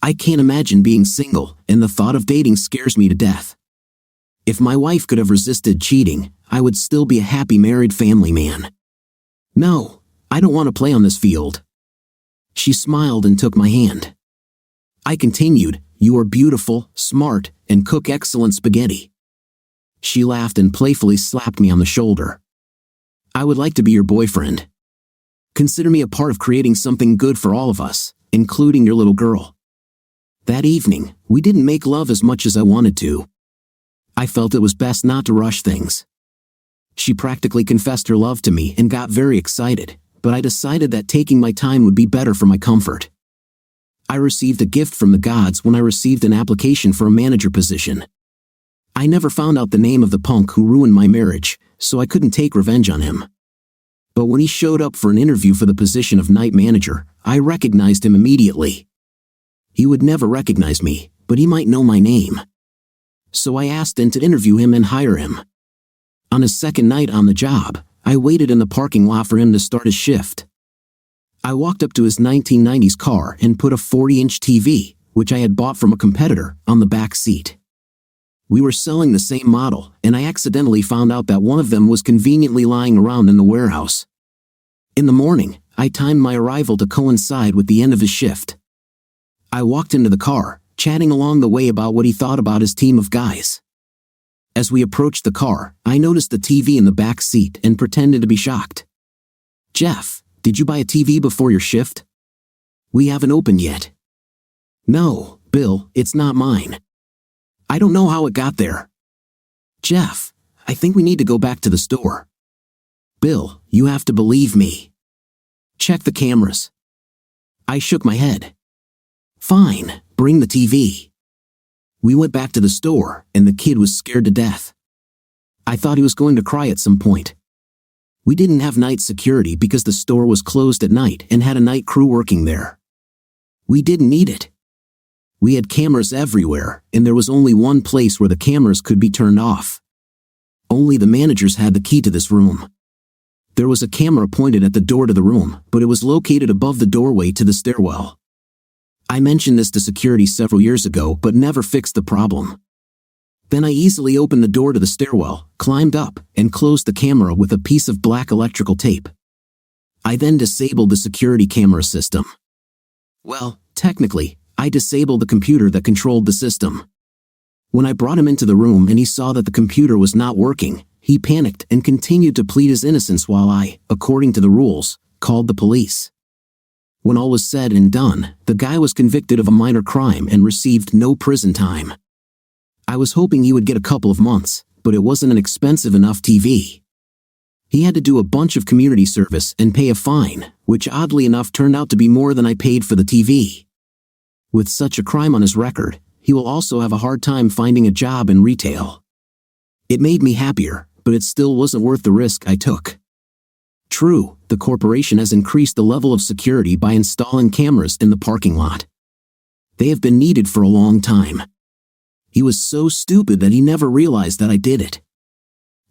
[SPEAKER 2] I can't imagine being single, and the thought of dating scares me to death. If my wife could have resisted cheating, I would still be a happy married family man. No, I don't want to play on this field. She smiled and took my hand. I continued, you are beautiful, smart, and cook excellent spaghetti. She laughed and playfully slapped me on the shoulder. I would like to be your boyfriend. Consider me a part of creating something good for all of us, including your little girl. That evening, we didn't make love as much as I wanted to. I felt it was best not to rush things. She practically confessed her love to me and got very excited, but I decided that taking my time would be better for my comfort. I received a gift from the gods when I received an application for a manager position. I never found out the name of the punk who ruined my marriage, so I couldn't take revenge on him. But when he showed up for an interview for the position of night manager, I recognized him immediately. He would never recognize me, but he might know my name. So I asked him to interview him and hire him. On his second night on the job, I waited in the parking lot for him to start his shift. I walked up to his 1990s car and put a 40-inch TV, which I had bought from a competitor, on the back seat. We were selling the same model, and I accidentally found out that one of them was conveniently lying around in the warehouse. In the morning, I timed my arrival to coincide with the end of his shift. I walked into the car, chatting along the way about what he thought about his team of guys. As we approached the car, I noticed the TV in the back seat and pretended to be shocked. Jeff, did you buy a TV before your shift? We haven't opened yet. No, Bill, it's not mine. I don't know how it got there. Jeff, I think we need to go back to the store. Bill, you have to believe me. Check the cameras. I shook my head. Fine, bring the TV. We went back to the store, and the kid was scared to death. I thought he was going to cry at some point. We didn't have night security because the store was closed at night and had a night crew working there. We didn't need it. We had cameras everywhere, and there was only one place where the cameras could be turned off. Only the managers had the key to this room. There was a camera pointed at the door to the room, but it was located above the doorway to the stairwell. I mentioned this to security several years ago but never fixed the problem. Then I easily opened the door to the stairwell, climbed up, and closed the camera with a piece of black electrical tape. I then disabled the security camera system. Well, technically, I disabled the computer that controlled the system. When I brought him into the room and he saw that the computer was not working, he panicked and continued to plead his innocence while I, according to the rules, called the police. When all was said and done, the guy was convicted of a minor crime and received no prison time. I was hoping he would get a couple of months, but it wasn't an expensive enough TV. He had to do a bunch of community service and pay a fine, which oddly enough turned out to be more than I paid for the TV. With such a crime on his record, he will also have a hard time finding a job in retail. It made me happier, but it still wasn't worth the risk I took. True, the corporation has increased the level of security by installing cameras in the parking lot. They have been needed for a long time. He was so stupid that he never realized that I did it.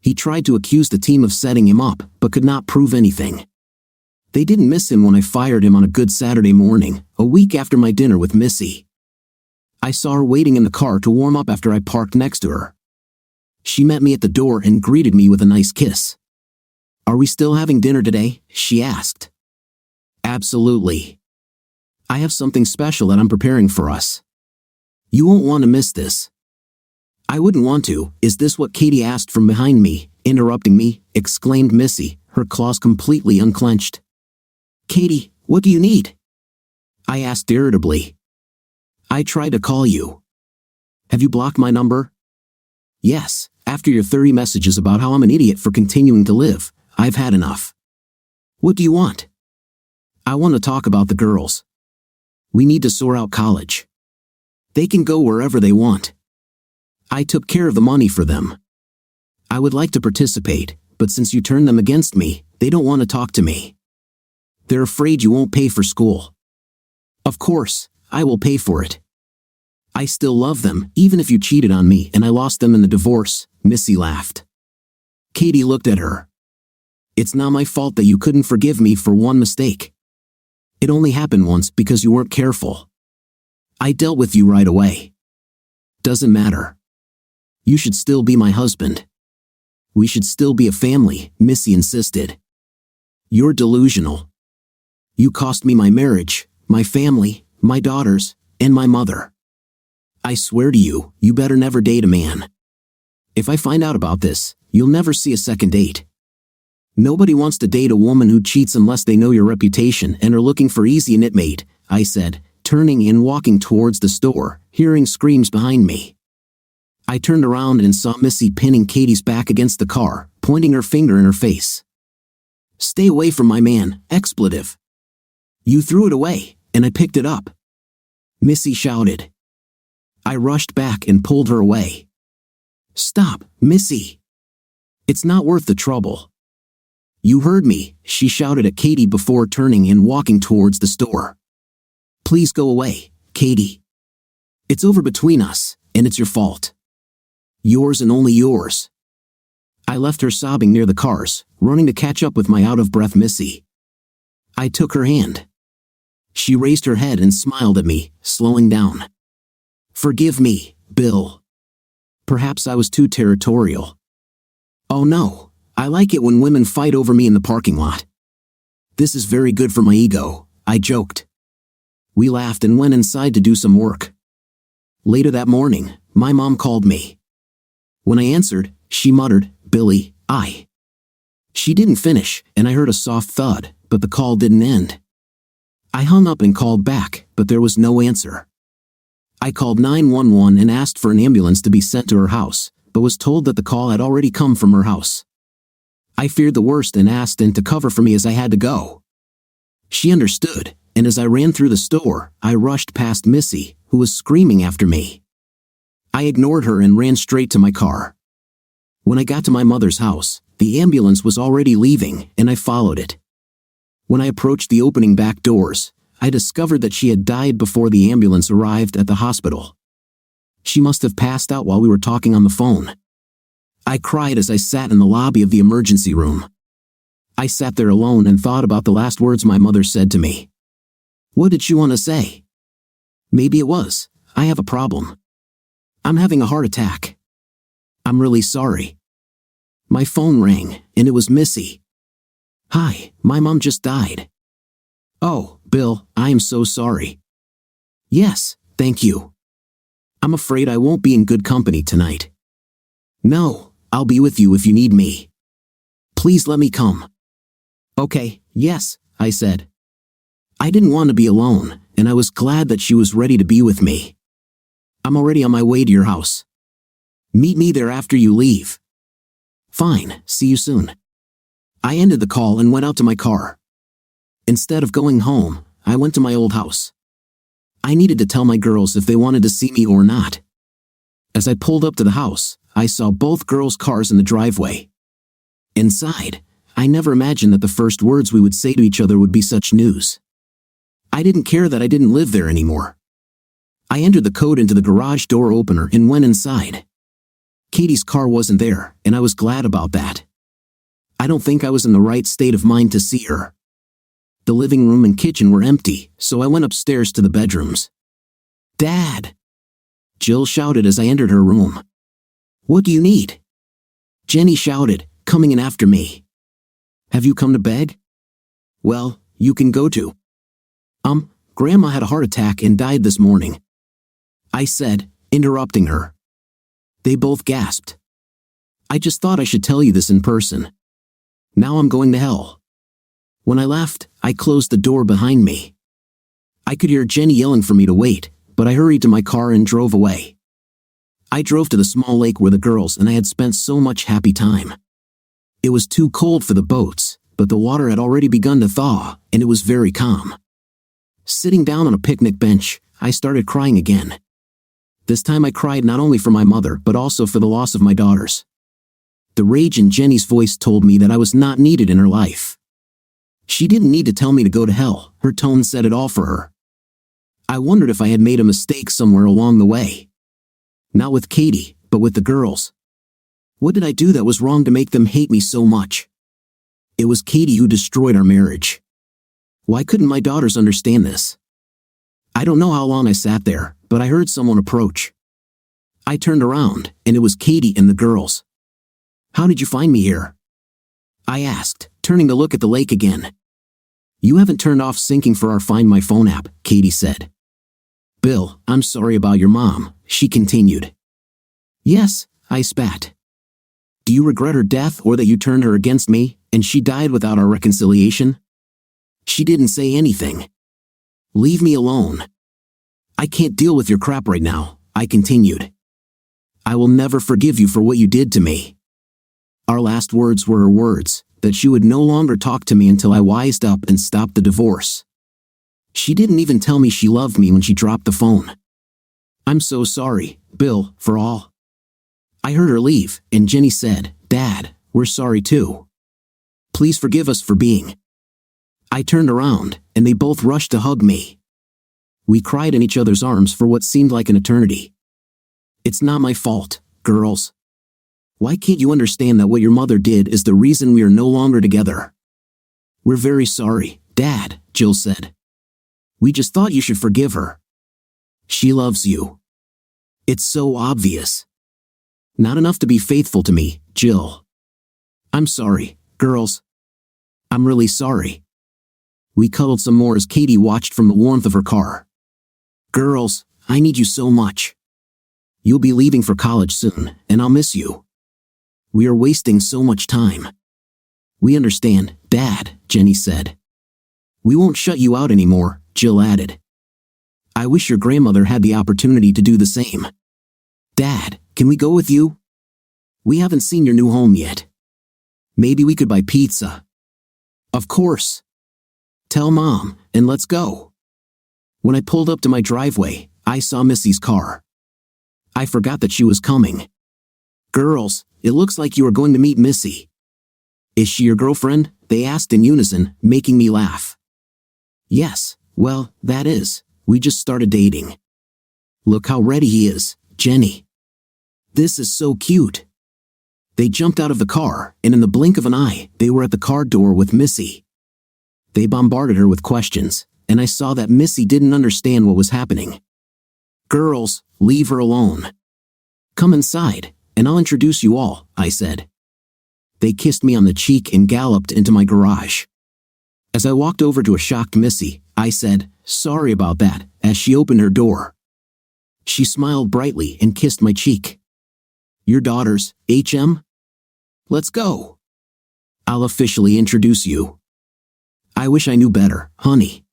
[SPEAKER 2] He tried to accuse the team of setting him up, but could not prove anything. They didn't miss him when I fired him on a good Saturday morning, a week after my dinner with Missy. I saw her waiting in the car to warm up after I parked next to her. She met me at the door and greeted me with a nice kiss. "Are we still having dinner today?" she asked. "Absolutely. I have something special that I'm preparing for us. You won't want to miss this." "I wouldn't want to. Is this what Katie asked from behind me?" "Interrupting me," exclaimed Missy, her claws completely unclenched. "Katie, what do you need?" I asked irritably. "I tried to call you." "Have you blocked my number?" "Yes, after your 30 messages about how I'm an idiot for continuing to live, I've had enough." "What do you want?" "I want to talk about the girls. We need to sort out college. They can go wherever they want. I took care of the money for them. I would like to participate, but since you turned them against me, they don't want to talk to me. They're afraid you won't pay for school." "Of course, I will pay for it. I still love them, even if you cheated on me and I lost them in the divorce," Missy laughed. Katie looked at her. "It's not my fault that you couldn't forgive me for one mistake. It only happened once because you weren't careful. I dealt with you right away. Doesn't matter. You should still be my husband. We should still be a family," Missy insisted. "You're delusional. You cost me my marriage, my family, my daughters, and my mother. I swear to you, you better never date a man. If I find out about this, you'll never see a second date. Nobody wants to date a woman who cheats unless they know your reputation and are looking for easy knitmate," I said, turning and walking towards the store, hearing screams behind me. I turned around and saw Missy pinning Katie's back against the car, pointing her finger in her face. "Stay away from my man," expletive. "You threw it away, and I picked it up," Missy shouted. I rushed back and pulled her away. "Stop, Missy. It's not worth the trouble." "You heard me," she shouted at Katie before turning and walking towards the store. "Please go away, Katie. It's over between us, and it's your fault. Yours and only yours." I left her sobbing near the cars, running to catch up with my out-of-breath Missy. I took her hand. She raised her head and smiled at me, slowing down. "Forgive me, Bill. Perhaps I was too territorial. Oh no, I like it when women fight over me in the parking lot. This is very good for my ego," I joked. We laughed and went inside to do some work. Later that morning, my mom called me. When I answered, she muttered, "Billy, I." She didn't finish, and I heard a soft thud, but the call didn't end. I hung up and called back, but there was no answer. I called 911 and asked for an ambulance to be sent to her house, but was told that the call had already come from her house. I feared the worst and asked Ann to cover for me as I had to go. She understood, and as I ran through the store, I rushed past Missy, who was screaming after me. I ignored her and ran straight to my car. When I got to my mother's house, the ambulance was already leaving, and I followed it. When I approached the opening back doors, I discovered that she had died before the ambulance arrived at the hospital. She must have passed out while we were talking on the phone. I cried as I sat in the lobby of the emergency room. I sat there alone and thought about the last words my mother said to me. What did she want to say? Maybe it was, "I have a problem. I'm having a heart attack. I'm really sorry." My phone rang, and it was Missy. "Hi, my mom just died." "Oh, Bill, I am so sorry." "Yes, thank you. I'm afraid I won't be in good company tonight." "No, I'll be with you if you need me. Please let me come." "Okay, yes," I said. I didn't want to be alone, and I was glad that she was ready to be with me. "I'm already on my way to your house. Meet me there after you leave." "Fine, see you soon." I ended the call and went out to my car. Instead of going home, I went to my old house. I needed to tell my girls if they wanted to see me or not. As I pulled up to the house, I saw both girls' cars in the driveway. Inside, I never imagined that the first words we would say to each other would be such news. I didn't care that I didn't live there anymore. I entered the code into the garage door opener and went inside. Katie's car wasn't there, and I was glad about that. I don't think I was in the right state of mind to see her. The living room and kitchen were empty, so I went upstairs to the bedrooms. "Dad!" Jill shouted as I entered her room. "What do you need?" Jenny shouted, coming in after me. "Have you come to beg?" "Well, you can go to." Grandma had a heart attack and died this morning," I said, interrupting her. They both gasped. "I just thought I should tell you this in person. Now I'm going to hell." When I left, I closed the door behind me. I could hear Jenny yelling for me to wait, but I hurried to my car and drove away. I drove to the small lake where the girls and I had spent so much happy time. It was too cold for the boats, but the water had already begun to thaw, and it was very calm. Sitting down on a picnic bench, I started crying again. This time I cried not only for my mother but also for the loss of my daughters. The rage in Jenny's voice told me that I was not needed in her life. She didn't need to tell me to go to hell, her tone said it all for her. I wondered if I had made a mistake somewhere along the way. Not with Katie, but with the girls. What did I do that was wrong to make them hate me so much? It was Katie who destroyed our marriage. Why couldn't my daughters understand this? I don't know how long I sat there, but I heard someone approach. I turned around, and it was Katie and the girls. "How did you find me here?" I asked, turning to look at the lake again. "You haven't turned off syncing for our Find My Phone app," Katie said. "Bill, I'm sorry about your mom," she continued. "Yes," I spat. "Do you regret her death or that you turned her against me, and she died without our reconciliation?" She didn't say anything. "Leave me alone." "I can't deal with your crap right now," I continued. "I will never forgive you for what you did to me." Our last words were her words, that she would no longer talk to me until I wised up and stopped the divorce. She didn't even tell me she loved me when she dropped the phone. "I'm so sorry, Bill, for all." I heard her leave, and Jenny said, "Dad, we're sorry too. Please forgive us for being." I turned around, and they both rushed to hug me. We cried in each other's arms for what seemed like an eternity. "It's not my fault, girls. Why can't you understand that what your mother did is the reason we are no longer together?" "We're very sorry, Dad," Jill said. "We just thought you should forgive her. She loves you. It's so obvious." "Not enough to be faithful to me, Jill." "I'm sorry, girls. I'm really sorry." We cuddled some more as Katie watched from the warmth of her car. "Girls, I need you so much. You'll be leaving for college soon, and I'll miss you. We are wasting so much time." "We understand, Dad," Jenny said. "We won't shut you out anymore," Jill added. "I wish your grandmother had the opportunity to do the same." "Dad, can we go with you? We haven't seen your new home yet. Maybe we could buy pizza." "Of course. Tell Mom, and let's go." When I pulled up to my driveway, I saw Missy's car. I forgot that she was coming. "Girls, it looks like you are going to meet Missy." "Is she your girlfriend?" they asked in unison, making me laugh. "Yes, well, that is. We just started dating." "Look how ready he is, Jenny. This is so cute." They jumped out of the car, and in the blink of an eye, they were at the car door with Missy. They bombarded her with questions, and I saw that Missy didn't understand what was happening. "Girls, leave her alone. Come inside, and I'll introduce you all," I said. They kissed me on the cheek and galloped into my garage. As I walked over to a shocked Missy, I said, "Sorry about that," as she opened her door. She smiled brightly and kissed my cheek. "Your daughters, HM? Let's go. I'll officially introduce you." "I wish I knew better, honey."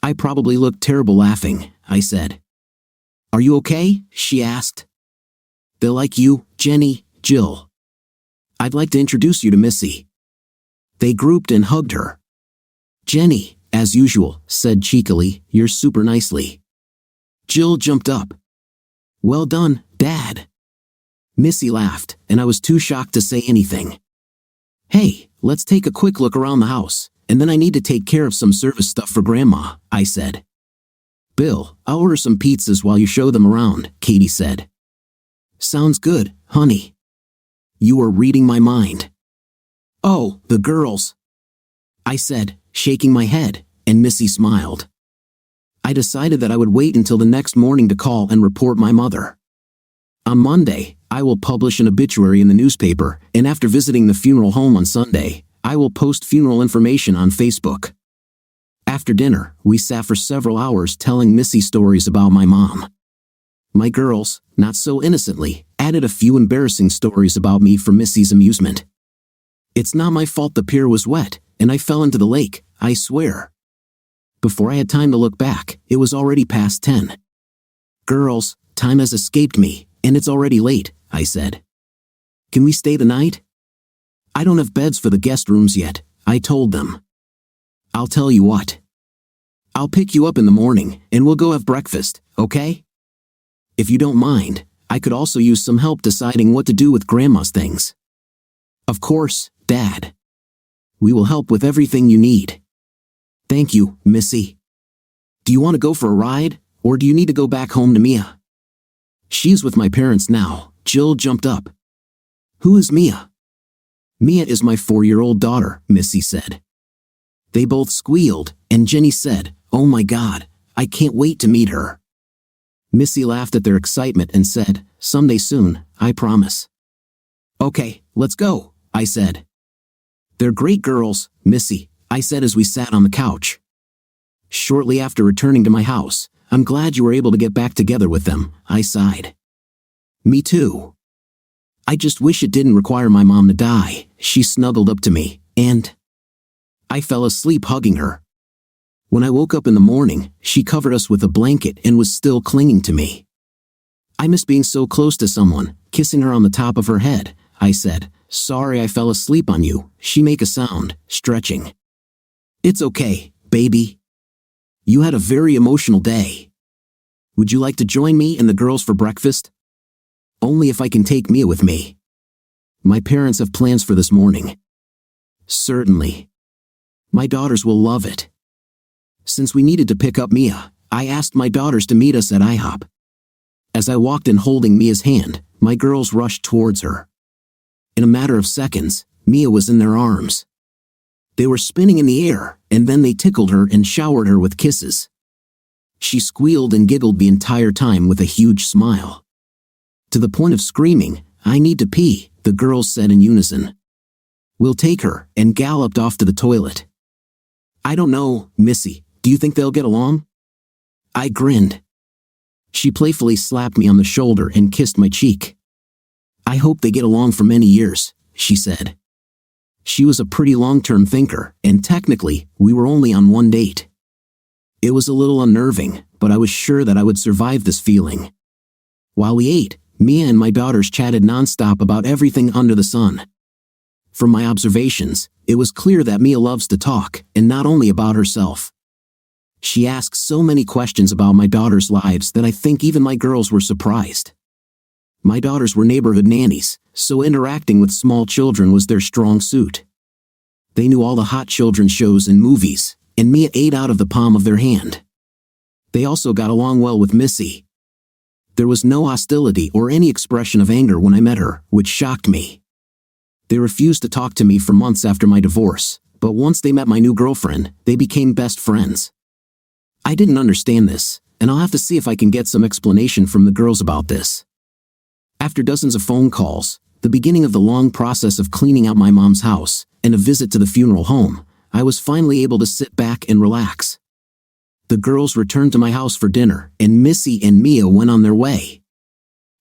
[SPEAKER 2] "I probably looked terrible laughing," I said. "Are you okay?" she asked. "They'll like you, Jenny, Jill. I'd like to introduce you to Missy." They grouped and hugged her. "Jenny, as usual," said cheekily, "you're super nicely." Jill jumped up. "Well done, Dad." Missy laughed, and I was too shocked to say anything. "Hey, let's take a quick look around the house, and then I need to take care of some service stuff for Grandma," I said. "Bill, I'll order some pizzas while you show them around," Katie said. "Sounds good, honey. You are reading my mind." "Oh, the girls," I said, shaking my head, and Missy smiled. I decided that I would wait until the next morning to call and report my mother. On Monday, I will publish an obituary in the newspaper, and after visiting the funeral home on Sunday, I will post funeral information on Facebook. After dinner, we sat for several hours telling Missy stories about my mom. My girls, not so innocently, added a few embarrassing stories about me for Missy's amusement. It's not my fault the pier was wet, and I fell into the lake, I swear. Before I had time to look back, it was already past 10. Girls, time has escaped me, and it's already late, I said. Can we stay the night? I don't have beds for the guest rooms yet, I told them. I'll tell you what. I'll pick you up in the morning, and we'll go have breakfast, okay? If you don't mind, I could also use some help deciding what to do with Grandma's things. Of course, Dad. We will help with everything you need. Thank you, Missy. Do you want to go for a ride, or do you need to go back home to Mia? She's with my parents now, Jill jumped up. Who is Mia? Mia is my 4-year-old daughter, Missy said. They both squealed, and Jenny said, Oh my God, I can't wait to meet her. Missy laughed at their excitement and said, Someday soon, I promise. Okay, let's go, I said. They're great girls, Missy, I said as we sat on the couch. Shortly after returning to my house, I'm glad you were able to get back together with them, I sighed. Me too. I just wish it didn't require my mom to die, she snuggled up to me, and I fell asleep hugging her. When I woke up in the morning, she covered us with a blanket and was still clinging to me. I miss being so close to someone, kissing her on the top of her head, I said. Sorry I fell asleep on you, she made a sound, stretching. It's okay, baby. You had a very emotional day. Would you like to join me and the girls for breakfast? Only if I can take Mia with me. My parents have plans for this morning. Certainly. My daughters will love it. Since we needed to pick up Mia, I asked my daughters to meet us at IHOP. As I walked in holding Mia's hand, my girls rushed towards her. In a matter of seconds, Mia was in their arms. They were spinning in the air, and then they tickled her and showered her with kisses. She squealed and giggled the entire time with a huge smile. To the point of screaming, I need to pee, the girls said in unison. We'll take her, and galloped off to the toilet. I don't know, Missy, do you think they'll get along? I grinned. She playfully slapped me on the shoulder and kissed my cheek. I hope they get along for many years, she said. She was a pretty long-term thinker, and technically, we were only on one date. It was a little unnerving, but I was sure that I would survive this feeling. While we ate, Mia and my daughters chatted nonstop about everything under the sun. From my observations, it was clear that Mia loves to talk, and not only about herself. She asked so many questions about my daughters' lives that I think even my girls were surprised. My daughters were neighborhood nannies, so interacting with small children was their strong suit. They knew all the hot children's shows and movies, and Mia ate out of the palm of their hand. They also got along well with Missy. There was no hostility or any expression of anger when I met her, which shocked me. They refused to talk to me for months after my divorce, but once they met my new girlfriend, they became best friends. I didn't understand this, and I'll have to see if I can get some explanation from the girls about this. After dozens of phone calls, the beginning of the long process of cleaning out my mom's house, and a visit to the funeral home, I was finally able to sit back and relax. The girls returned to my house for dinner, and Missy and Mia went on their way.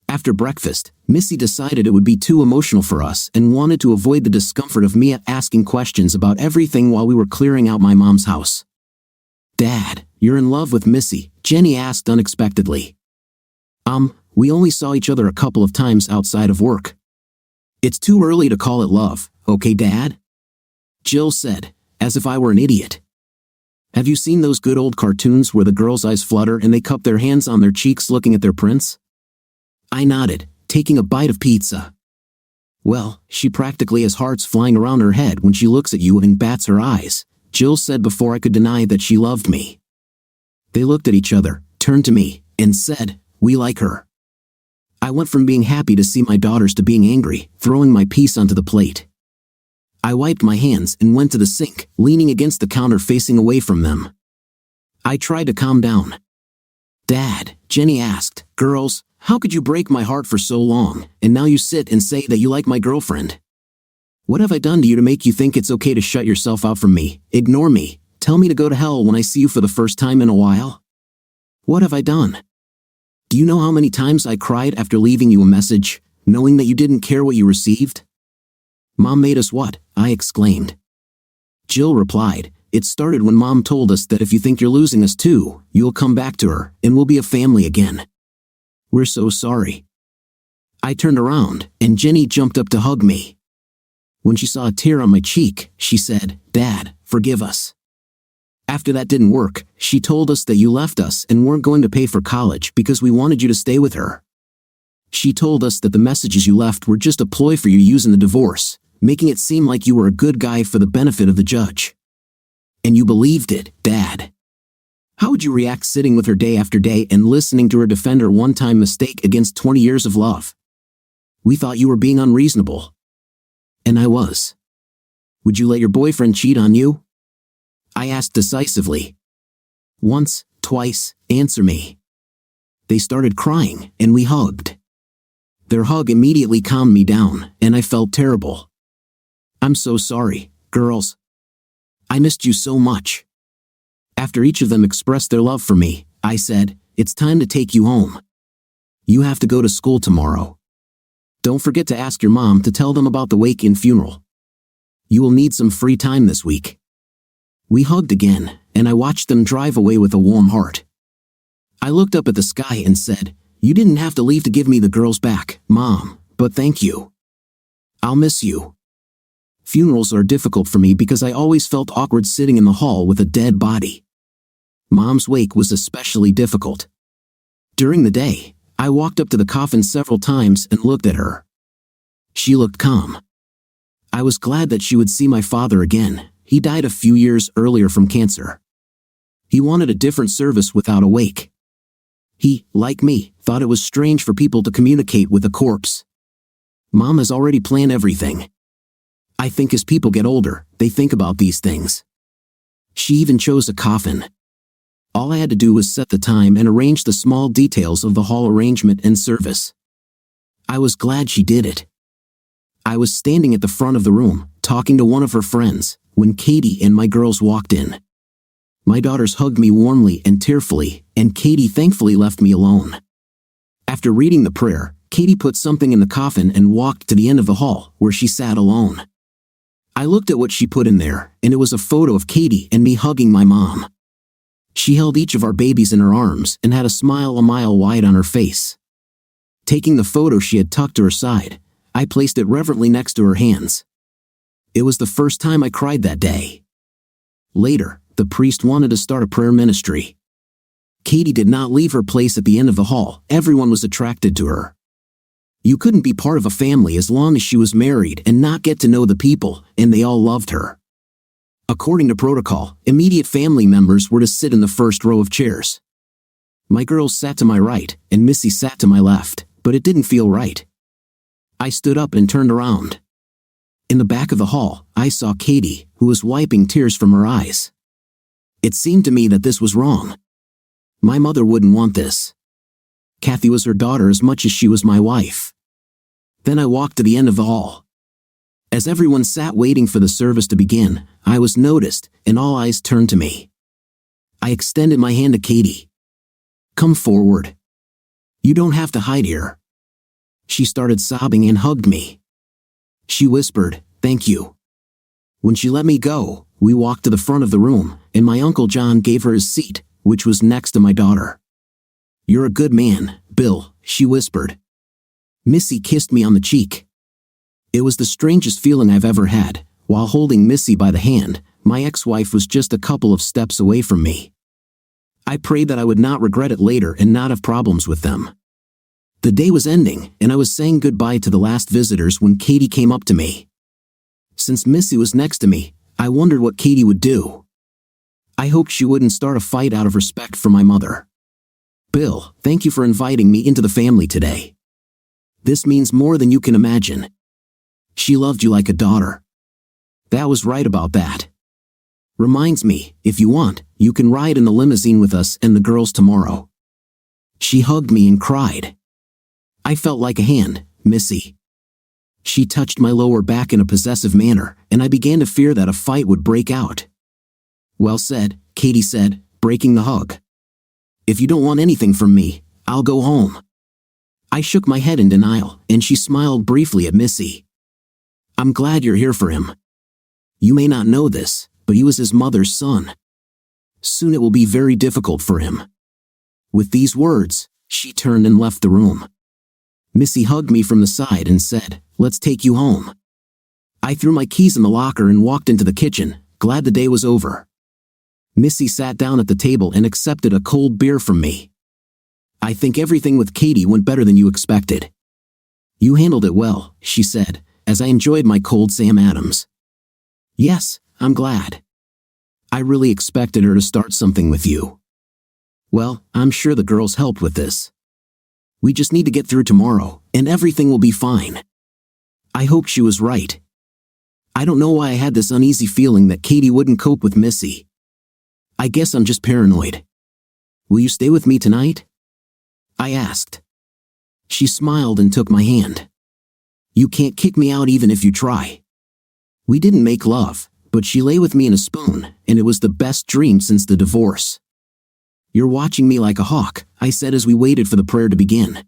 [SPEAKER 2] After breakfast, Missy decided it would be too emotional for us and wanted to avoid the discomfort of Mia asking questions about everything while we were clearing out my mom's house. Dad, you're in love with Missy, Jenny asked unexpectedly. We only saw each other a couple of times outside of work. It's too early to call it love, okay, Dad? Jill said, as if I were an idiot. Have you seen those good old cartoons where the girls' eyes flutter and they cup their hands on their cheeks looking at their prince? I nodded, taking a bite of pizza. Well, she practically has hearts flying around her head when she looks at you and bats her eyes, Jill said before I could deny that she loved me. They looked at each other, turned to me, and said, we like her. I went from being happy to see my daughters to being angry, throwing my piece onto the plate. I wiped my hands and went to the sink, leaning against the counter facing away from them. I tried to calm down. "Dad," Jenny asked, "girls, how could you break my heart for so long, and now you sit and say that you like my girlfriend? What have I done to you to make you think it's okay to shut yourself out from me, ignore me, tell me to go to hell when I see you for the first time in a while? What have I done? Do you know how many times I cried after leaving you a message, knowing that you didn't care what you received?" "Mom made us what?" I exclaimed. Jill replied, "It started when Mom told us that if you think you're losing us too, you'll come back to her, and we'll be a family again. We're so sorry." I turned around, and Jenny jumped up to hug me. When she saw a tear on my cheek, she said, "Dad, forgive us. After that didn't work, she told us that you left us and weren't going to pay for college because we wanted you to stay with her. She told us that the messages you left were just a ploy for you using the divorce, making it seem like you were a good guy for the benefit of the judge. And you believed it, Dad. How would you react sitting with her day after day and listening to her defend her one-time mistake against 20 years of love? We thought you were being unreasonable. And I was. Would you let your boyfriend cheat on you?" I asked decisively. "Once, twice, answer me." They started crying, and we hugged. Their hug immediately calmed me down, and I felt terrible. "I'm so sorry, girls. I missed you so much." After each of them expressed their love for me, I said, "It's time to take you home. You have to go to school tomorrow. Don't forget to ask your mom to tell them about the wake and funeral. You will need some free time this week." We hugged again, and I watched them drive away with a warm heart. I looked up at the sky and said, "You didn't have to leave to give me the girls back, Mom, but thank you. I'll miss you." Funerals are difficult for me because I always felt awkward sitting in the hall with a dead body. Mom's wake was especially difficult. During the day, I walked up to the coffin several times and looked at her. She looked calm. I was glad that she would see my father again. He died a few years earlier from cancer. He wanted a different service without a wake. He, like me, thought it was strange for people to communicate with a corpse. Mom has already planned everything. I think as people get older, they think about these things. She even chose a coffin. All I had to do was set the time and arrange the small details of the hall arrangement and service. I was glad she did it. I was standing at the front of the room, talking to one of her friends, when Katie and my girls walked in. My daughters hugged me warmly and tearfully, and Katie thankfully left me alone. After reading the prayer, Katie put something in the coffin and walked to the end of the hall, where she sat alone. I looked at what she put in there, and it was a photo of Katie and me hugging my mom. She held each of our babies in her arms and had a smile a mile wide on her face. Taking the photo she had tucked to her side, I placed it reverently next to her hands. It was the first time I cried that day. Later, the priest wanted to start a prayer ministry. Katie did not leave her place at the end of the hall. Everyone was attracted to her. You couldn't be part of a family as long as she was married and not get to know the people, and they all loved her. According to protocol, immediate family members were to sit in the first row of chairs. My girls sat to my right, and Missy sat to my left, but it didn't feel right. I stood up and turned around. In the back of the hall, I saw Katie, who was wiping tears from her eyes. It seemed to me that this was wrong. My mother wouldn't want this. Kathy was her daughter as much as she was my wife. Then I walked to the end of the hall. As everyone sat waiting for the service to begin, I was noticed, and all eyes turned to me. I extended my hand to Katie. "Come forward. You don't have to hide here." She started sobbing and hugged me. She whispered, "Thank you." When she let me go, we walked to the front of the room, and my Uncle John gave her his seat, which was next to my daughter. "You're a good man, Bill," she whispered. Missy kissed me on the cheek. It was the strangest feeling I've ever had. While holding Missy by the hand, my ex-wife was just a couple of steps away from me. I prayed that I would not regret it later and not have problems with them. The day was ending, and I was saying goodbye to the last visitors when Katie came up to me. Since Missy was next to me, I wondered what Katie would do. I hoped she wouldn't start a fight out of respect for my mother. "Bill, thank you for inviting me into the family today. This means more than you can imagine. She loved you like a daughter." That was right about that. Reminds me, if you want, you can ride in the limousine with us and the girls tomorrow. She hugged me and cried. I felt like a hand, Missy. She touched my lower back in a possessive manner, and I began to fear that a fight would break out. Well said, Katie said, breaking the hug. If you don't want anything from me, I'll go home. I shook my head in denial, and she smiled briefly at Missy. I'm glad you're here for him. You may not know this, but he was his mother's son. Soon it will be very difficult for him. With these words, she turned and left the room. Missy hugged me from the side and said, "Let's take you home." I threw my keys in the locker and walked into the kitchen, glad the day was over. Missy sat down at the table and accepted a cold beer from me. I think everything with Katie went better than you expected. You handled it well, she said, as I enjoyed my cold Sam Adams. Yes, I'm glad. I really expected her to start something with you. Well, I'm sure the girls helped with this. We just need to get through tomorrow, and everything will be fine. I hoped she was right. I don't know why I had this uneasy feeling that Katie wouldn't cope with Missy. I guess I'm just paranoid. Will you stay with me tonight? I asked. She smiled and took my hand. You can't kick me out even if you try. We didn't make love, but she lay with me in a spoon, and it was the best dream since the divorce. You're watching me like a hawk, I said as we waited for the prayer to begin.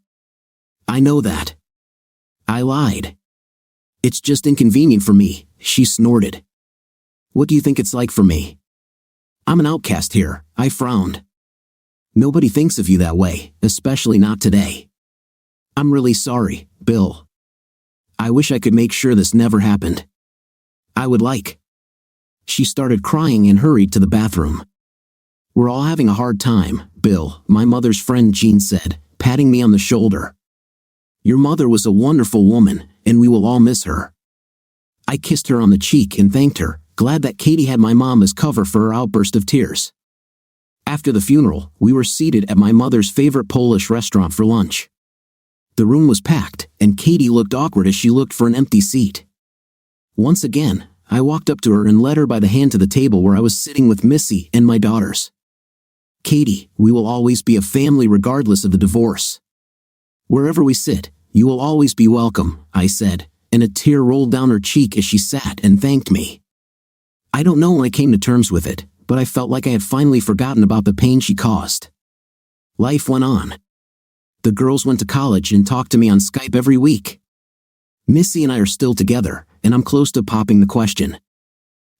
[SPEAKER 2] I know that. I lied. It's just inconvenient for me, she snorted. What do you think it's like for me? I'm an outcast here, I frowned. Nobody thinks of you that way, especially not today. I'm really sorry, Bill. I wish I could make sure this never happened. I would like. She started crying and hurried to the bathroom. We're all having a hard time, Bill, my mother's friend Jean said, patting me on the shoulder. Your mother was a wonderful woman, and we will all miss her. I kissed her on the cheek and thanked her, glad that Katie had my mom as cover for her outburst of tears. After the funeral, we were seated at my mother's favorite Polish restaurant for lunch. The room was packed, and Katie looked awkward as she looked for an empty seat. Once again, I walked up to her and led her by the hand to the table where I was sitting with Missy and my daughters. Katie, we will always be a family regardless of the divorce. Wherever we sit, you will always be welcome, I said, and a tear rolled down her cheek as she sat and thanked me. I don't know when I came to terms with it, but I felt like I had finally forgotten about the pain she caused. Life went on. The girls went to college and talked to me on Skype every week. Missy and I are still together, and I'm close to popping the question.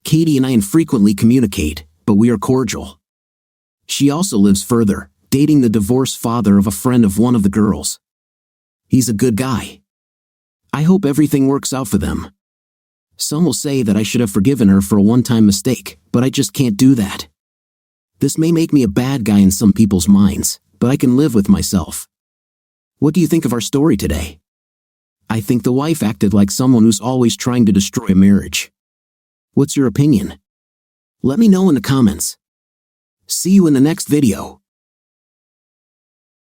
[SPEAKER 2] Katie and I infrequently communicate, but we are cordial. She also lives further, dating the divorced father of a friend of one of the girls. He's a good guy. I hope everything works out for them. Some will say that I should have forgiven her for a one-time mistake, but I just can't do that. This may make me a bad guy in some people's minds, but I can live with myself. What do you think of our story today? I think the wife acted like someone who's always trying to destroy a marriage. What's your opinion? Let me know in the comments. See you in the next video.